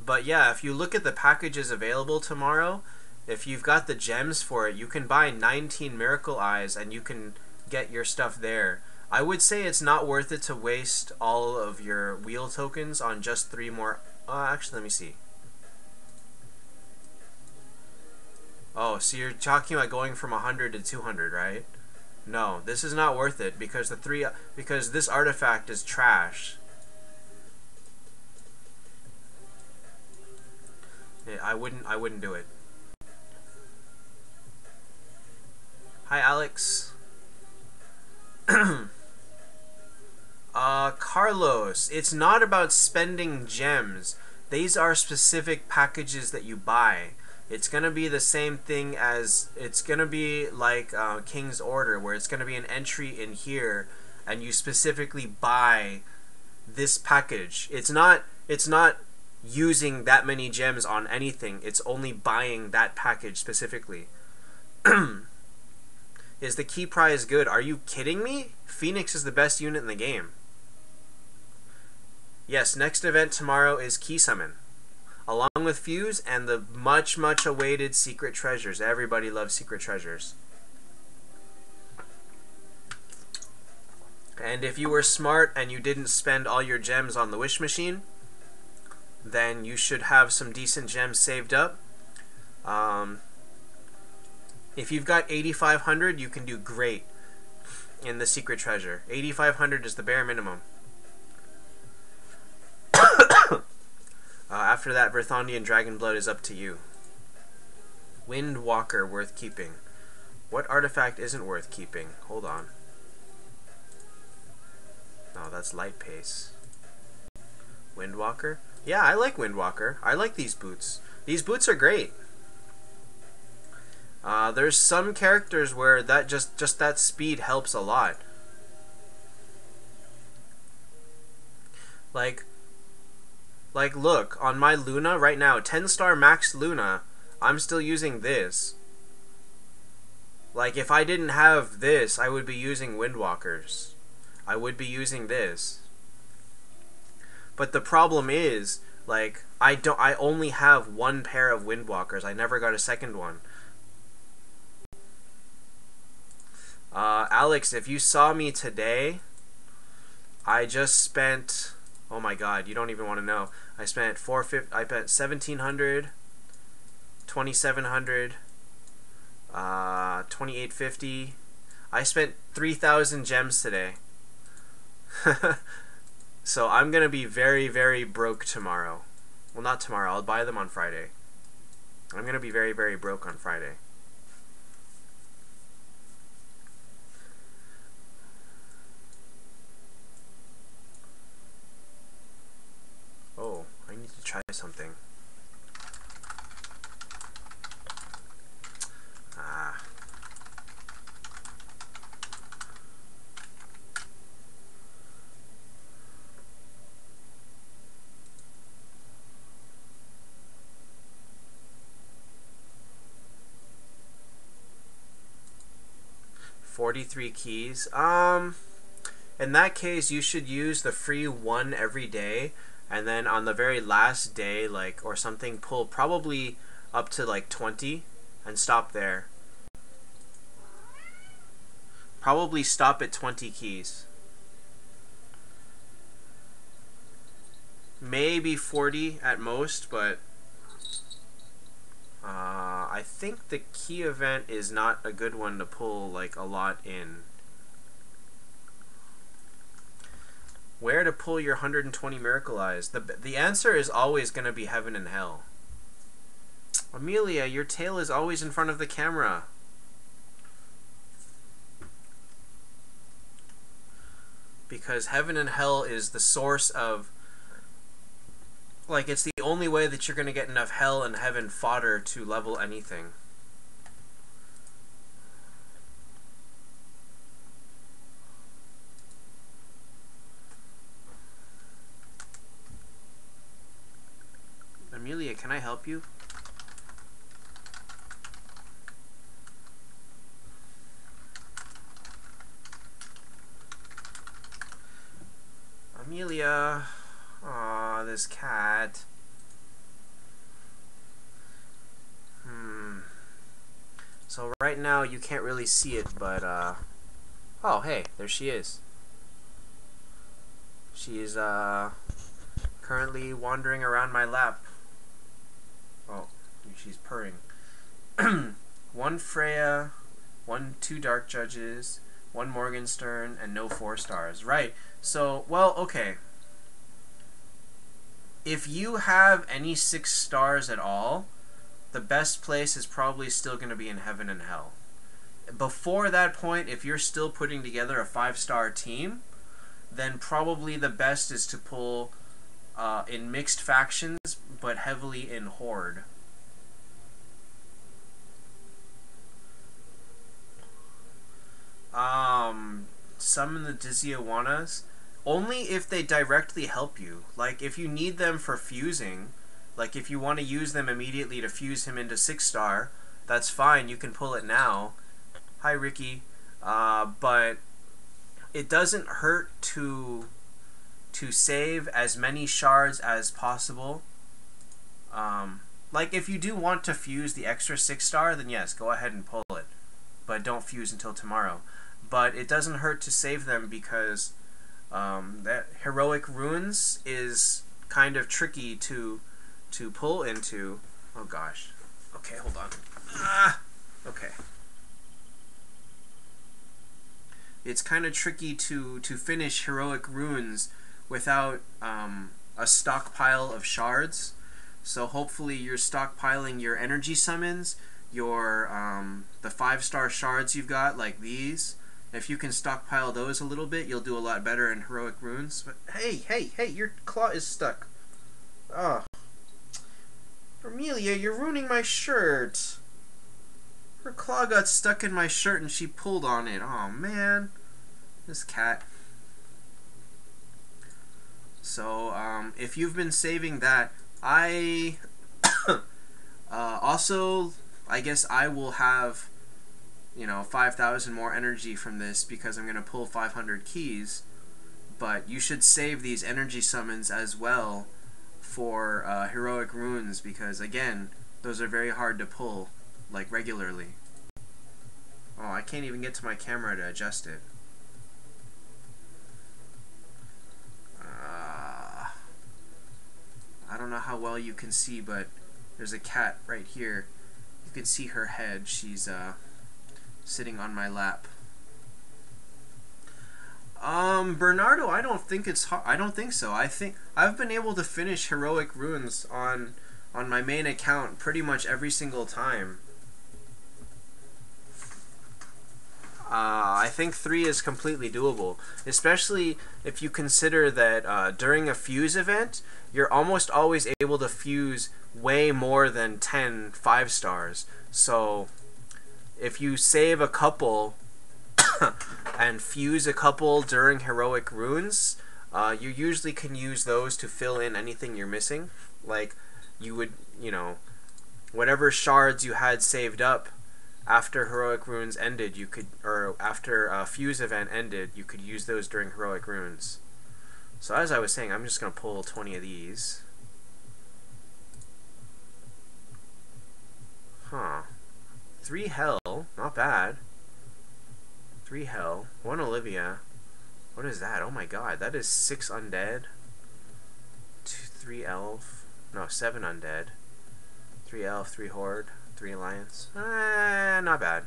But yeah, if you look at the packages available tomorrow, if you've got the gems for it, you can buy 19 Miracle Eyes and you can get your stuff there. I would say it's not worth it to waste all of your wheel tokens on just 3 more. Actually, let me see. Oh, so you're talking about going from 100 to 200, right? No, this is not worth it because because this artifact is trash. Yeah, I wouldn't do it. Hi, Alex. Carlos, it's not about spending gems. these are specific packages that you buy. It's going to be the same thing as, it's going to be like King's Order, where it's going to be an entry in here, and you specifically buy this package. It's not using that many gems on anything. It's only buying that package specifically. Is the key prize good? Are you kidding me? Phoenix is the best unit in the game. Yes, next event tomorrow is Key Summon, along with Fuse and the much awaited Secret Treasures. Everybody loves Secret Treasures. And if you were smart and you didn't spend all your gems on the Wish Machine, then you should have some decent gems saved up. If you've got 8,500, you can do great in the Secret Treasure. 8,500 is the bare minimum. After that, Verthondian Dragonblood is up to you. Windwalker worth keeping. What artifact isn't worth keeping? Hold on. No, that's Light Pace. Windwalker? Yeah, I like Windwalker. I like these boots. These boots are great. There's some characters where that just that speed helps a lot. Like look, on my Luna right now, 10-star max Luna, I'm still using this. Like, if I didn't have this, I would be using Windwalkers. I would be using this. But the problem is, like, I only have one pair of Windwalkers. I never got a second one. Alex, if you saw me today, I just spent, oh my god, you don't even want to know. I spent 1,700, 2,700, 2,850. I spent 3,000 gems today. So I'm gonna be very broke tomorrow. Well, not tomorrow. I'll buy them on Friday. I'm gonna be very broke on Friday. Oh, I need to try something. Ah. $43 keys. In that case, you should use the free one every day, and then on the very last day, like, or something, pull probably up to like 20 and stop there. Probably stop at 20 keys. Maybe 40 at most, but I think the key event is not a good one to pull like a lot in. Where to pull your 120 Miracle Eyes? The answer is always going to be Heaven and Hell. Amelia, your tail is always in front of the camera. Because Heaven and Hell is the source of, like, it's the only way that you're going to get enough Hell and Heaven fodder to level anything. Amelia, can I help you? Amelia. Aw, this cat. So right now you can't really see it, but oh, hey, there she is. She's currently wandering around my lap. Oh, she's purring. One Freya, two Dark Judges, one Morgenstern, and no 4 stars. Right. So, well, okay. If you have any 6 stars at all, the best place is probably still going to be in Heaven and Hell. Before that point, if you're still putting together a 5-star team, then probably the best is to pull in mixed factions, but heavily in horde. Summon the Dizzy-Awanas only if they directly help you. Like, if you need them for fusing, like if you want to use them immediately to fuse him into 6-star, that's fine, you can pull it now. Hi, Ricky. But it doesn't hurt to save as many shards as possible. Like, if you do want to fuse the extra 6-star, then yes, go ahead and pull it. But don't fuse until tomorrow. But it doesn't hurt to save them because that heroic runes is kind of tricky to pull into. Oh gosh. Okay, hold on. Okay. It's kind of tricky to finish heroic runes without a stockpile of shards. So hopefully you're stockpiling your energy summons, your the 5-star shards you've got, like these. If you can stockpile those a little bit, you'll do a lot better in heroic runes. But hey, your claw is stuck. Oh. Amelia, you're ruining my shirt. Her claw got stuck in my shirt and she pulled on it. Oh man. This cat. So, if you've been saving that, I also, I guess I will have, 5,000 more energy from this because I'm going to pull 500 keys. But you should save these energy summons as well for heroic runes because, again, those are very hard to pull, like, regularly. Oh, I can't even get to my camera to adjust it. I don't know how well you can see, but there's a cat right here. You can see her head. She's sitting on my lap. Bernardo, I don't think it's hard. I don't think so. I think I've been able to finish heroic runes on my main account pretty much every single time. I think 3 is completely doable, especially if you consider that during a fuse event, you're almost always able to fuse way more than 10 5-stars. So if you save a couple and fuse a couple during heroic runes, you usually can use those to fill in anything you're missing. Like, you would, whatever shards you had saved up after heroic runes ended, you could, or after a fuse event ended, you could use those during heroic runes. So as I was saying, I'm just going to pull 20 of these. Huh. 3 hell, not bad. 3 hell, 1 Olivia. What is that? Oh my god, that is 6 undead. 3 elf. No, 7 undead. 3 elf, 3 horde. 3 alliance. Not bad.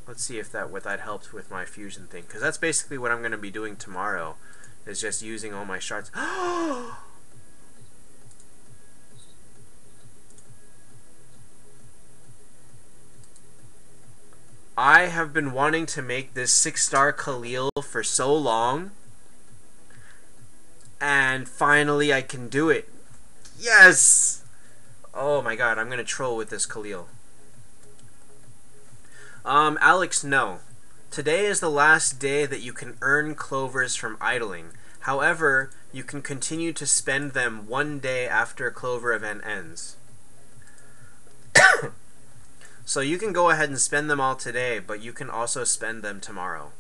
Let's see if what that helped with my fusion thing, because that's basically what I'm going to be doing tomorrow, is just using all my shards. I have been wanting to make this 6-star Khalil for so long, and finally I can do it. Yes! Oh my god, I'm gonna troll with this Khalil. Alex, no. Today is the last day that you can earn clovers from idling. However, you can continue to spend them 1 day after clover event ends. So you can go ahead and spend them all today, but you can also spend them tomorrow.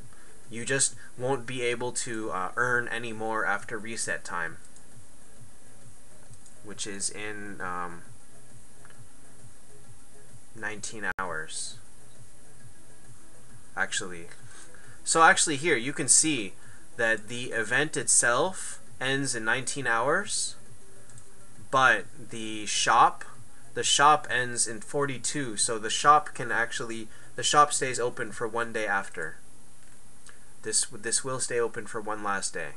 You just won't be able to earn any more after reset time, which is in 19 hours. Actually. So actually here, you can see that the event itself ends in 19 hours, but the shop ends in 42, so the shop stays open for 1 day after. This will stay open for one last day.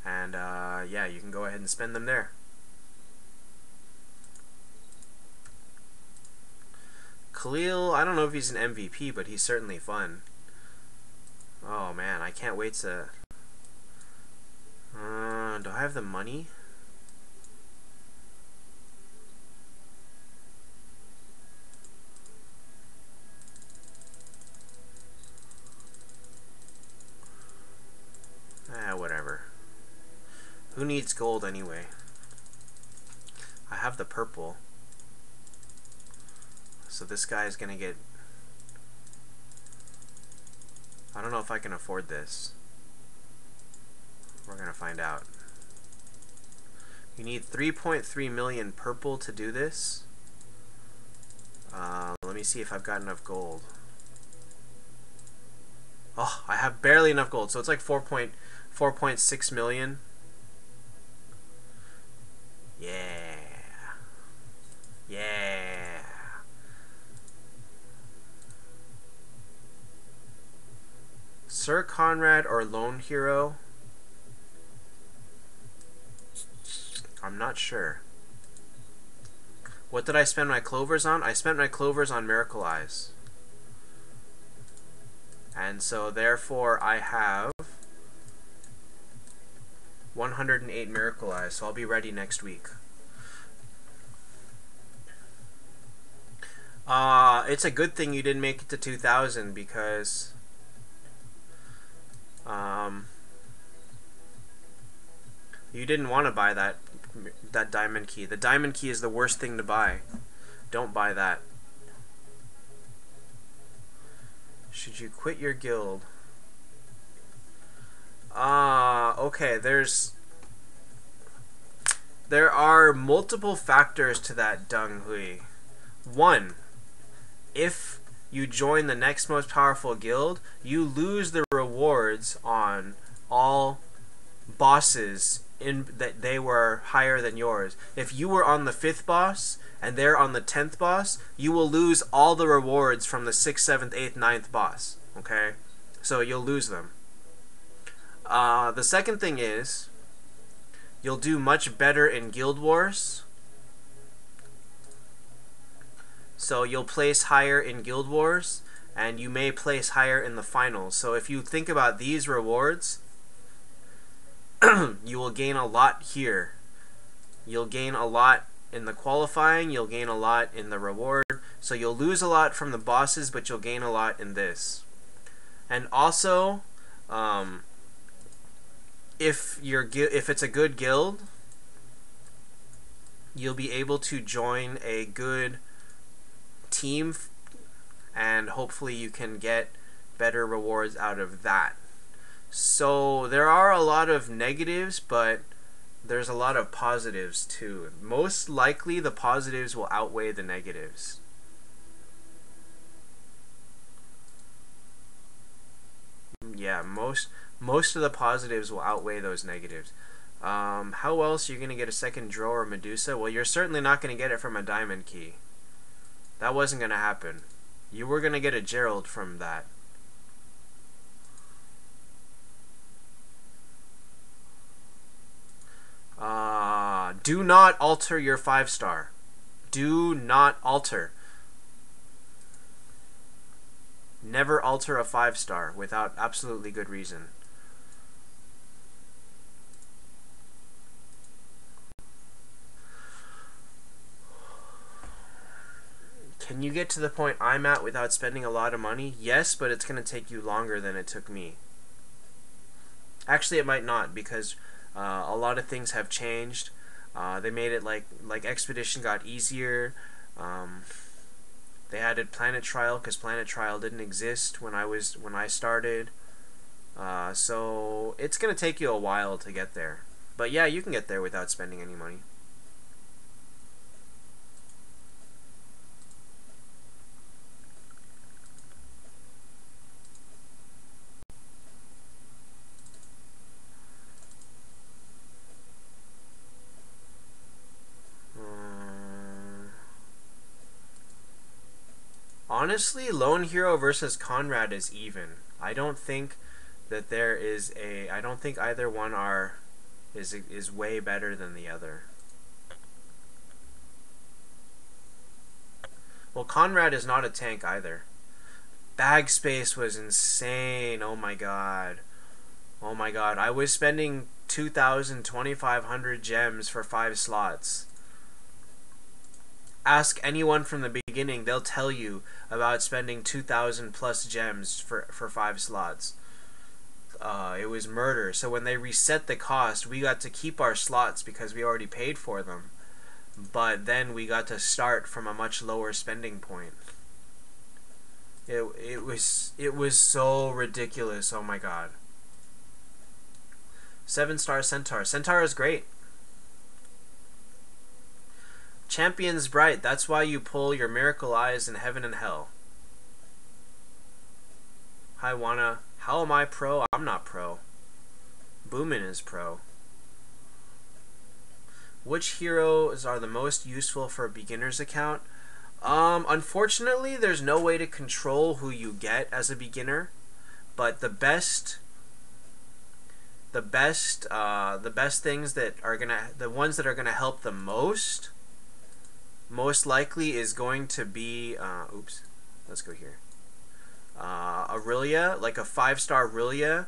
And yeah, you can go ahead and spend them there. Khalil, I don't know if he's an MVP, but he's certainly fun. Oh man, I can't wait to... Do I have the money? Whatever. Who needs gold anyway? I have the purple. So this guy's gonna get... I don't know if I can afford this. We're gonna find out. You need 3.3 million purple to do this. Let me see if I've got enough gold. Oh, I have barely enough gold, so it's like 4.6 million. Yeah. Yeah. Sir Conrad or Lone Hero? I'm not sure. What did I spend my clovers on? I spent my clovers on Miracle Eyes. And so therefore I have 108 Miracle Eyes, so I'll be ready next week. It's a good thing you didn't make it to 2000 because you didn't want to buy that diamond key. The diamond key is the worst thing to buy. Don't buy that. Should you quit your guild? Okay, there are multiple factors to that, Dung Hui. One, if you join the next most powerful guild, you lose the rewards on all bosses in that they were higher than yours. If you were on the 5th boss and they're on the 10th boss, you will lose all the rewards from the 6th, 7th, 8th, 9th boss. Okay? So you'll lose them. The second thing is, you'll do much better in Guild Wars. So you'll place higher in Guild Wars, and you may place higher in the finals. So if you think about these rewards, you will gain a lot here. You'll gain a lot in the qualifying, you'll gain a lot in the reward. So you'll lose a lot from the bosses, but you'll gain a lot in this. And also, if it's a good guild, you'll be able to join a good team, and hopefully you can get better rewards out of that. So there are a lot of negatives, but there's a lot of positives too. Most likely the positives will outweigh the negatives. Yeah, most of the positives will outweigh those negatives. How else are you going to get a second Dro or Medusa? Well, you're certainly not going to get it from a diamond key. That wasn't going to happen. You were going to get a Gerald from that. Do not alter your 5-star. Do not alter. Never alter a 5-star without absolutely good reason. Can you get to the point I'm at without spending a lot of money? Yes, but it's going to take you longer than it took me. Actually, it might not, because a lot of things have changed. They made it like Expedition got easier. They added Planet Trial because Planet Trial didn't exist when I started. So it's gonna take you a while to get there. But yeah, you can get there without spending any money. Honestly, Lone Hero versus Conrad is even. I don't think that there is a... I don't think either one is way better than the other. Well, Conrad is not a tank either. Bag space was insane. Oh my god. Oh my god. I was spending 2,000, 2,500 gems for 5 slots. Ask anyone from the beginning, they'll tell you about spending 2,000 plus gems for 5 slots. It was murder. So when they reset the cost, we got to keep our slots because we already paid for them. But then we got to start from a much lower spending point. It was so ridiculous. Oh my god. 7-star Centaur. Centaur is great. Champion's bright. That's why you pull your miracle eyes in heaven and hell. Hi Wanna. How am I pro? I'm not pro. Boomin is pro. Which heroes are the most useful for a beginner's account? Unfortunately, there's no way to control who you get as a beginner, but the best things that are the ones that are gonna help the most likely is going to be oops, let's go here. Aurelia, like a 5-star Aurelia,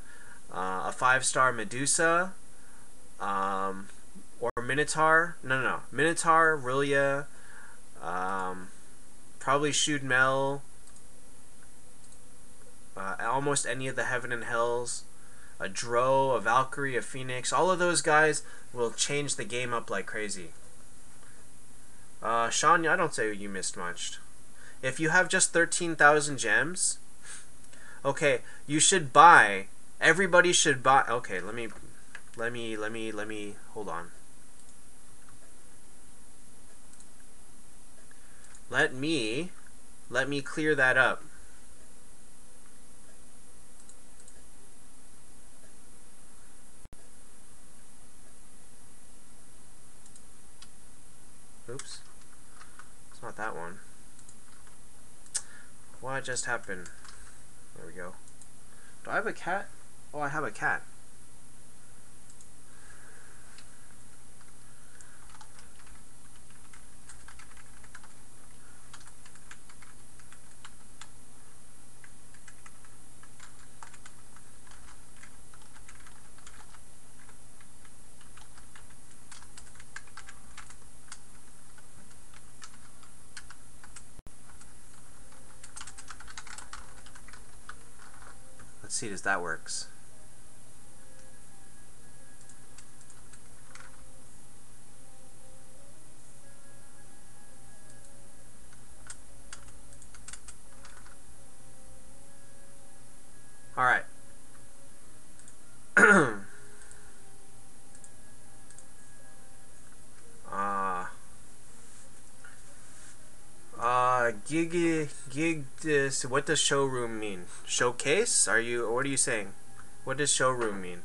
a 5-star Medusa, or Minotaur. No. Minotaur, Aurelia, probably Shoot Mel, almost any of the Heaven and Hells, a Dro, a Valkyrie, a Phoenix. All of those guys will change the game up like crazy. Sean, I don't say you missed much. If you have just 13,000 gems, okay, you should buy. Everybody should buy. Okay, let me hold on. Let me clear that up. Oops. It's not that one. What just happened? There we go. Do I have a cat? Oh, I have a cat. Let's see if that works. All right. Gig this. What does showroom mean? Showcase? What are you saying? What does showroom mean?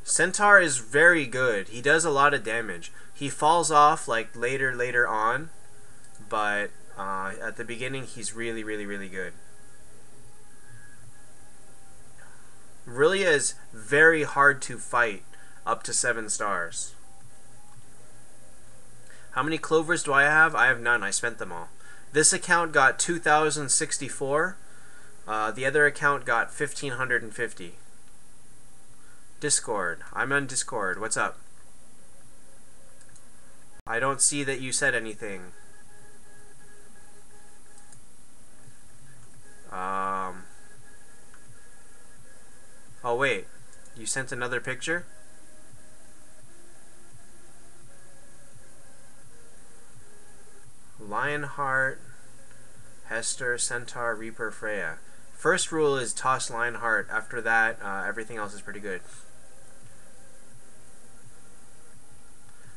Centaur is very good. He does a lot of damage. He falls off like later on, but at the beginning he's really good. Aurelia is very hard to fight up to 7 stars. How many clovers do I have? I have none. I spent them all. This account got 2,064. The other account got 1,550. Discord. I'm on Discord. What's up? I don't see that you said anything. Oh wait. You sent another picture? Lionheart, Hester, Centaur, Reaper, Freya. First rule is toss Lionheart. After that, everything else is pretty good.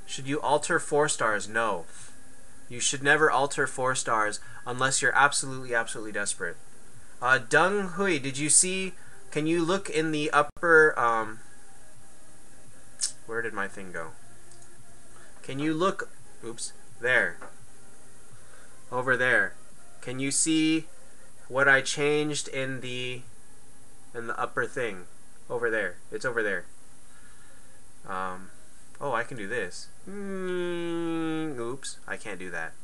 Should you alter 4 stars? No. You should never alter 4 stars unless you're absolutely desperate. Dung Hui, did you see? Can you look in the upper? Where did my thing go? Can you look? Oops, there. Over there. Can you see what I changed in the upper thing? Over there. It's over there. Oh, I can do this. Oops, I can't do that.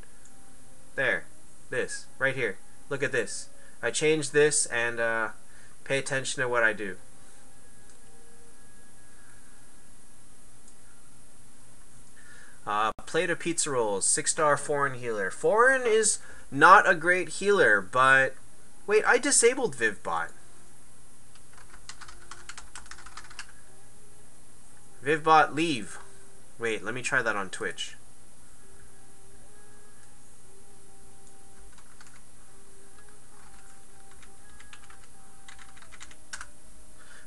There. This. Right here. Look at this. I changed this and Pay attention to what I do. Plate of pizza rolls, 6-star foreign healer. Foreign is not a great healer, but wait, I disabled Vivbot. Vivbot, leave. Wait, let me try that on Twitch.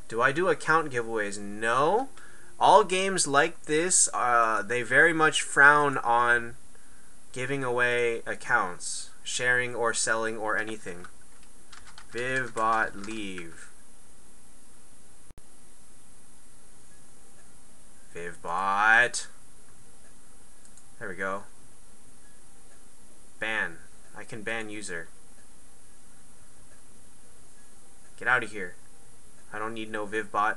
Do I do account giveaways? No. All games like this, they very much frown on giving away accounts, sharing or selling or anything. Vivbot, leave. Vivbot. There we go. Ban. I can ban user. Get out of here. I don't need no Vivbot.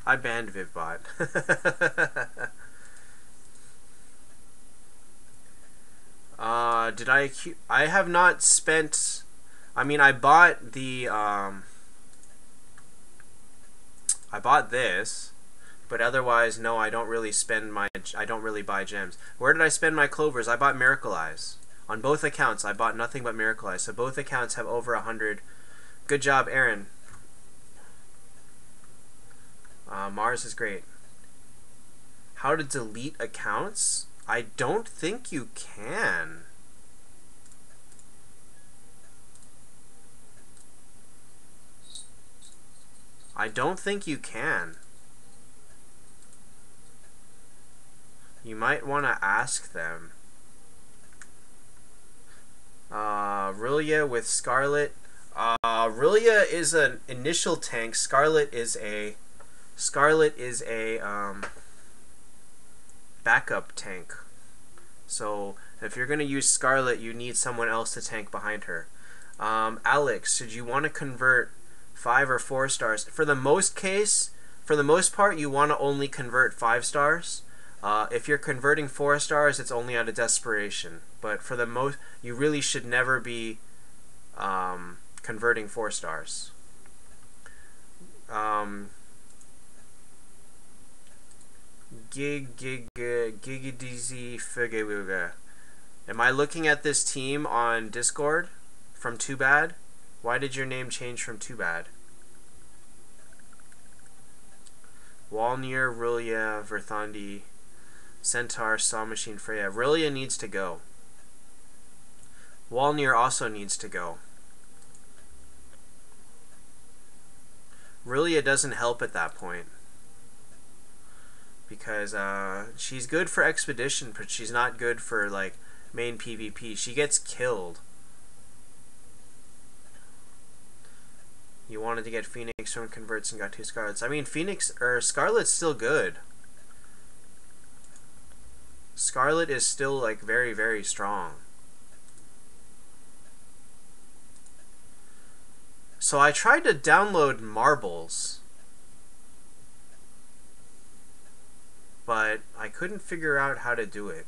I banned Vivbot. Did I have not spent... I mean, I bought the, I bought this, but otherwise, no, I don't really spend my... I don't really buy gems. Where did I spend my clovers? I bought Miracle Eyes. On both accounts, I bought nothing but Miracle Eyes, so both accounts have over 100. Good job, Aaron. Mars is great. How to delete accounts? I don't think you can. I don't think you can. You might want to ask them. Rillia with Scarlet. Rillia is an initial tank. Scarlet is a backup tank. So if you're gonna use Scarlet, you need someone else to tank behind her. Alex, should you want to convert 5 or 4 stars? For the most part, you want to only convert 5 stars. If you're converting 4 stars, it's only out of desperation. But for the most, you really should never be converting 4 stars. Gigidizzy Figeluga. Am I looking at this team on Discord from Too Bad? Why did your name change from Too Bad? Walnir, Rillia, Verthandi, Centaur, Saw Machine, Freya. Rillia needs to go. Walnir also needs to go. Rillia doesn't help at that point. Because she's good for expedition, but she's not good for like main PvP. She gets killed. You wanted to get Phoenix from converts and got 2 Scarlets. I mean, Phoenix or Scarlet's still good. Scarlet is still like very, very strong. So I tried to download Marbles, but I couldn't figure out how to do it.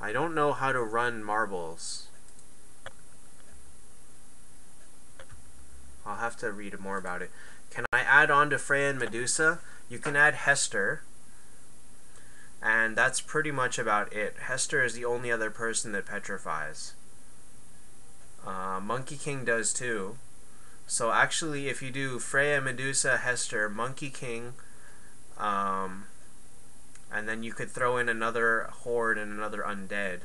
I don't know how to run Marbles. I'll have to read more about it. Can I add on to Freya and Medusa? You can add Hester. And that's pretty much about it. Hester is the only other person that petrifies. Monkey King does too. So actually, if you do Freya, Medusa, Hester, Monkey King, and then you could throw in another horde and another undead.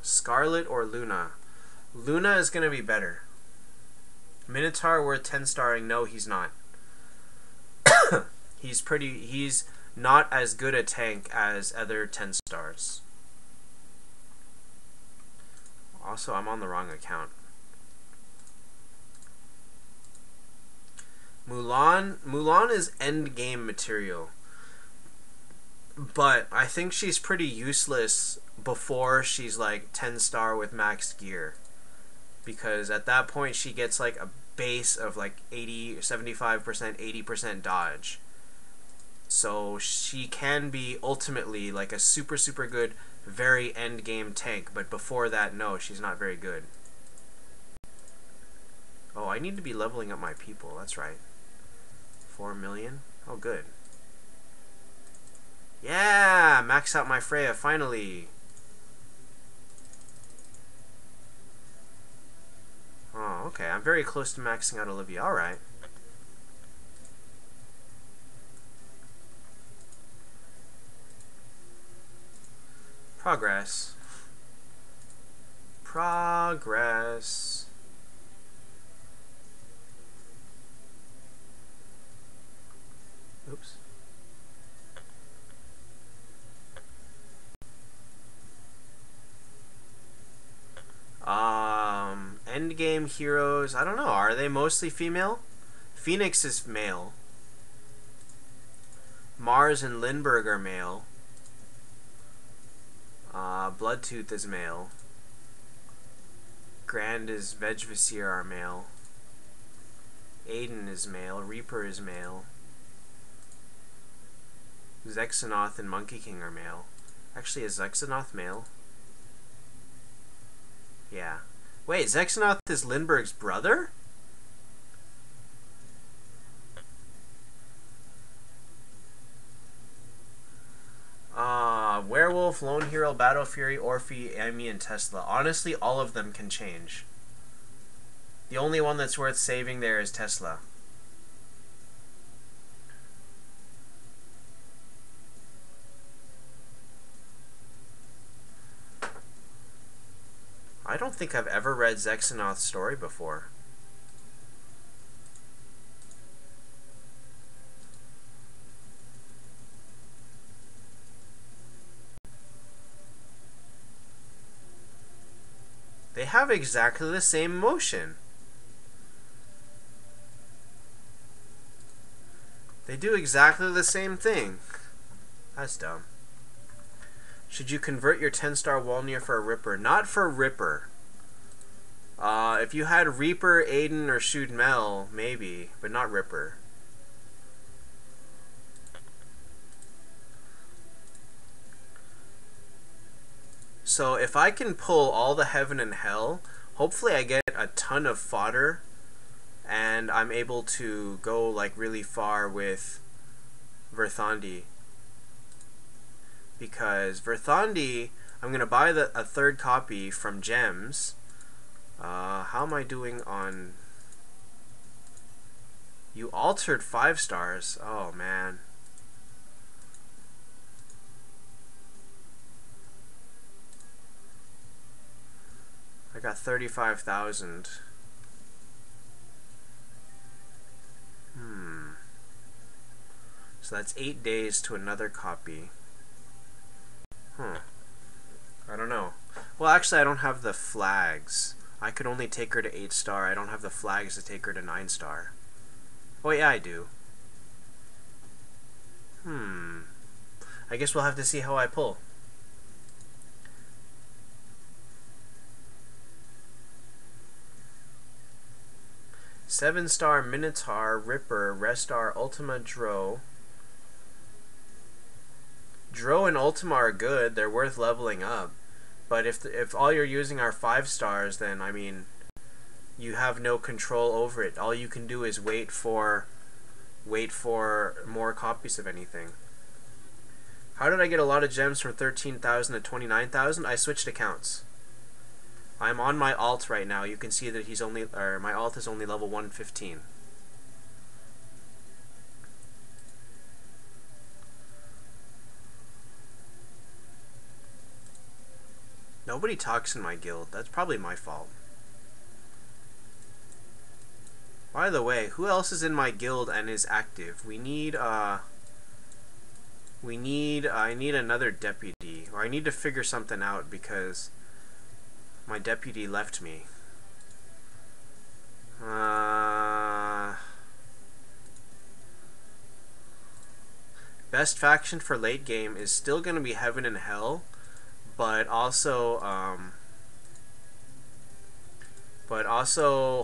Scarlet or Luna? Luna is going to be better. Minotaur worth 10 starring? No, he's not. He's not as good a tank as other 10 stars. Also, I'm on the wrong account. Mulan is end game material. But I think she's pretty useless before she's like 10 star with max gear. Because at that point she gets like a base of like 80, 75%, 80% dodge. So she can be ultimately like a super, super good, very end game tank, but before that, no, she's not very good. Oh, I need to be leveling up my people, that's right. 4 million? Oh, good. Yeah! Max out my Freya, finally! Oh, okay, I'm very close to maxing out Olivia, alright. Progress. Progress. Oops. Endgame heroes, I don't know, are they mostly female? Phoenix is male. Mars and Lindbergh are male. Bloodtooth is male. Grand is Vegvasir are male. Aiden is male. Reaper is male. Zexanoth and Monkey King are male. Actually, is Zexanoth male? Yeah. Wait, Zexanoth is Lindbergh's brother? Werewolf, Lone Hero, Battle Fury, Orphe, Amy, and Tesla. Honestly, all of them can change. The only one that's worth saving there is Tesla. I don't think I've ever read Zexanoth's story before. They have exactly the same motion. They do exactly the same thing. That's dumb. Should you convert your 10-star Walnir for a Ripper? Not for Ripper. If you had Reaper, Aiden, or Shoot Mel, maybe, but not Ripper. So if I can pull all the Heaven and Hell, hopefully I get a ton of fodder and I'm able to go like really far with Verthandi. Because Verthandi, I'm going to buy a third copy from Gems. How am I doing on... You altered 5 stars. Oh, man. I got 35,000. So that's 8 days to another copy. I don't know. Well, actually, I don't have the flags. I could only take her to 8-star. I don't have the flags to take her to 9-star. Oh, yeah, I do. I guess we'll have to see how I pull. Seven-star Minotaur, Ripper, Restar, Ultima, Dro. Dro and Ultima are good. They're worth leveling up. But if all you're using are 5 stars, then, I mean, you have no control over it. All you can do is wait for more copies of anything. How did I get a lot of gems from 13,000 to 29,000? I switched accounts. I'm on my alt right now. You can see that my alt is only level 115. Nobody talks in my guild. That's probably my fault. By the way, who else is in my guild and is active? I need another deputy. Or I need to figure something out because my deputy left me. Best faction for late game is still going to be Heaven and Hell, but also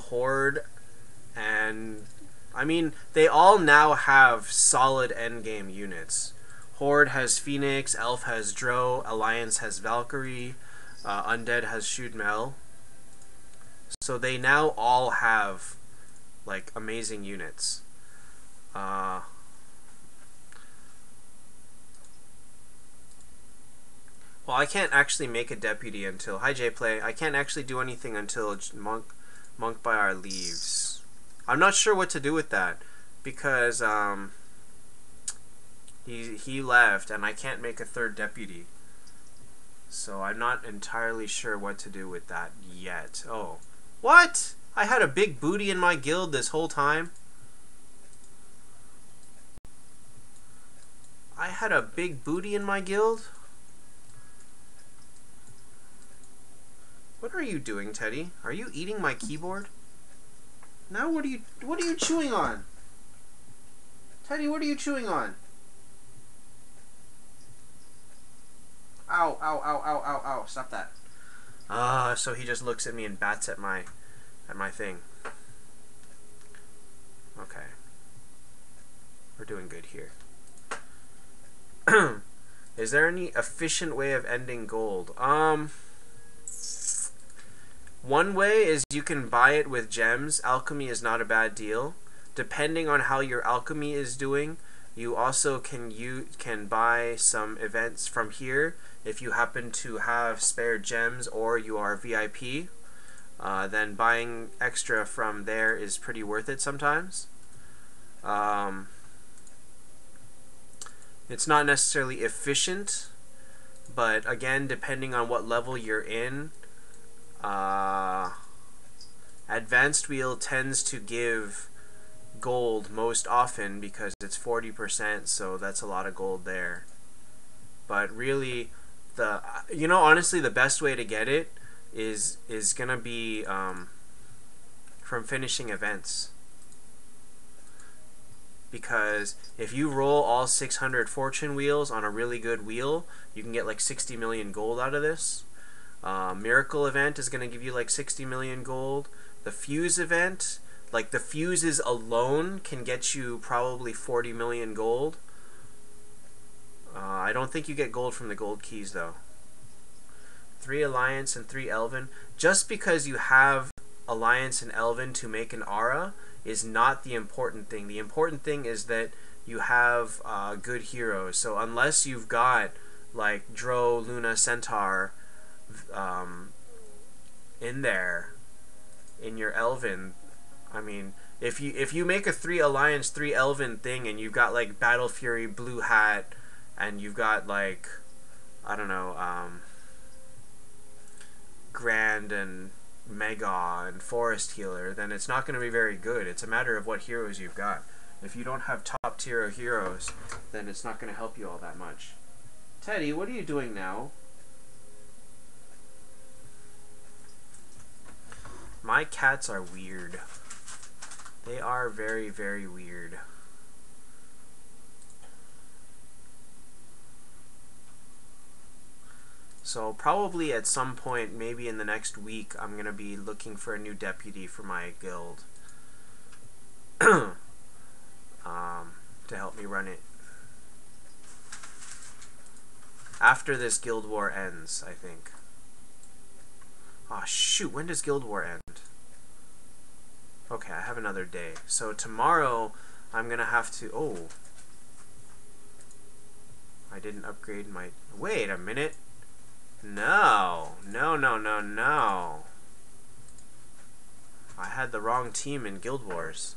Horde And I mean, they all now have solid endgame units. Horde has Phoenix, Elf has Dro, Alliance has Valkyrie, Undead has Shudmel. So they now all have like amazing units. Well, I can't actually make a deputy until hi Jplay. I can't actually do anything until Monk by our leaves. I'm not sure what to do with that because he left and I can't make a third deputy. So I'm not entirely sure what to do with that yet. Oh. What? I had a big booty in my guild this whole time? I had a big booty in my guild? What are you doing, Teddy? Are you eating my keyboard? Now what are you chewing on? Teddy, what are you chewing on? Ow, ow, ow, ow, ow, ow. Stop that. So he just looks at me and bats at my thing. Okay. We're doing good here. Is there any efficient way of ending gold? One way is you can buy it with gems. Alchemy is not a bad deal. Depending on how your alchemy is doing, you also can buy some events from here if you happen to have spare gems or you are VIP. Then buying extra from there is pretty worth it sometimes. It's not necessarily efficient, but again, depending on what level you're in, Advanced Wheel tends to give gold most often because it's 40%, so that's a lot of gold there. But really, honestly, the best way to get it is gonna be from finishing events. Because if you roll all 600 fortune wheels on a really good wheel, you can get like 60 million gold out of this. Miracle event is going to give you like 60 million gold. The fuse event, like the fuses alone, can get you probably 40 million gold. I don't think you get gold from the gold keys though. 3 Alliance and 3 Elven. Just because you have Alliance and Elven to make an aura is not the important thing. The important thing is that you have good heroes. So unless you've got like Dro, Luna, Centaur in there in your Elven, I mean, if you make a 3 Alliance 3 Elven thing and you've got like Battle Fury, Blue Hat, and you've got like I don't know, Grand and Mega and Forest Healer, then it's not going to be very good. It's a matter of what heroes you've got. If you don't have top tier heroes, then it's not going to help you all that much. Teddy, what are you doing now? My cats are weird. They are very, very weird. So probably at some point, maybe in the next week, I'm going to be looking for a new deputy for my guild. To help me run it. After this guild war ends, I think. Oh shoot, when does guild war end? Okay, I have another day. So tomorrow, I'm going to have to... Oh. I didn't upgrade my... Wait a minute. No. No, no, no, no. I had the wrong team in Guild Wars.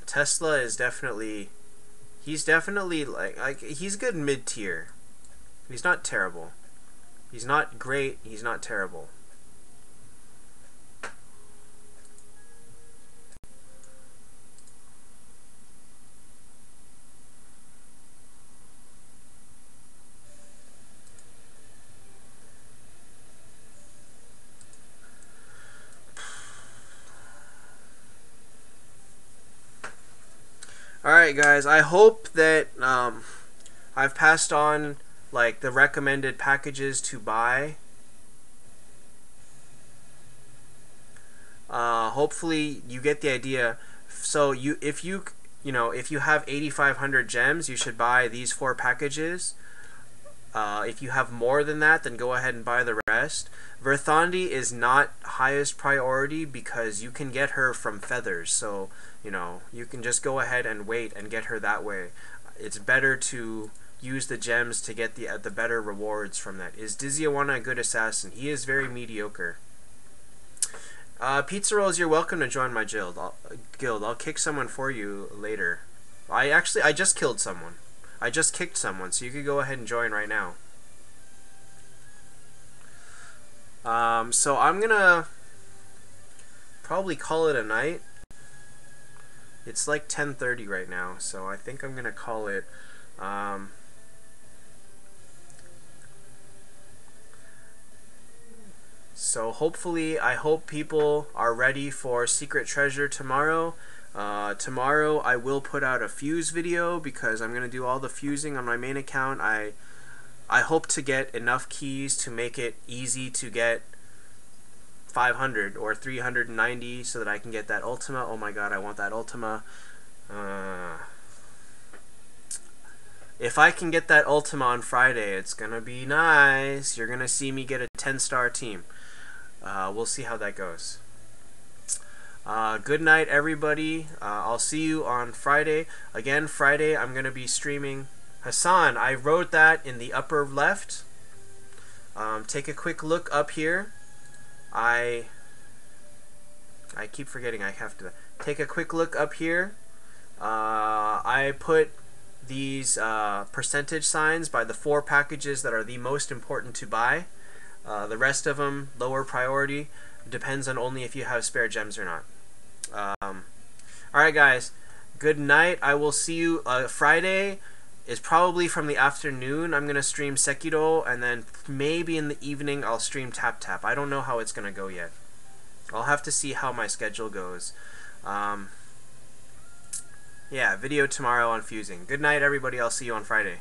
Tesla is definitely... He's definitely like he's good mid-tier. He's not terrible. He's not great, he's not terrible. Alright guys, I hope that I've passed on like the recommended packages to buy. hopefully you get the idea. So if you have 8,500 gems, you should buy these 4 packages. If you have more than that, then go ahead and buy the rest. Verthandi is not highest priority because you can get her from feathers, so you can just go ahead and wait and get her that way. It's better to use the gems to get the better rewards from that. Is Dizzy1 a good assassin? He is very mediocre. Pizza Rolls, you're welcome to join my guild. I'll kick someone for you later. I just killed someone. I just kicked someone, so you could go ahead and join right now. So I'm gonna probably call it a night. It's like 10:30 right now, so I think I'm gonna call it. So hopefully, I hope people are ready for Secret Treasure tomorrow. Tomorrow I will put out a fuse video because I'm gonna do all the fusing on my main account. I hope to get enough keys to make it easy to get 500 or 390 so that I can get that Ultima. Oh my god, I want that Ultima. If I can get that Ultima on Friday, it's gonna be nice. You're gonna see me get a 10-star team. We'll see how that goes. Good night, everybody. I'll see you on Friday. Again, Friday I'm going to be streaming. Hassan, I wrote that in the upper left. Take a quick look up here. I keep forgetting I have to. Take a quick look up here. I put these percentage signs by the 4 packages that are the most important to buy. The rest of them, lower priority. Depends on only if you have spare gems or not. Alright guys, good night. I will see you Friday is probably from the afternoon. I'm gonna stream Sekiro, and then maybe in the evening I'll stream Taptap. I don't know how it's gonna go yet. I'll have to see how my schedule goes. Yeah, video tomorrow on fusing. Good night everybody, I'll see you on Friday.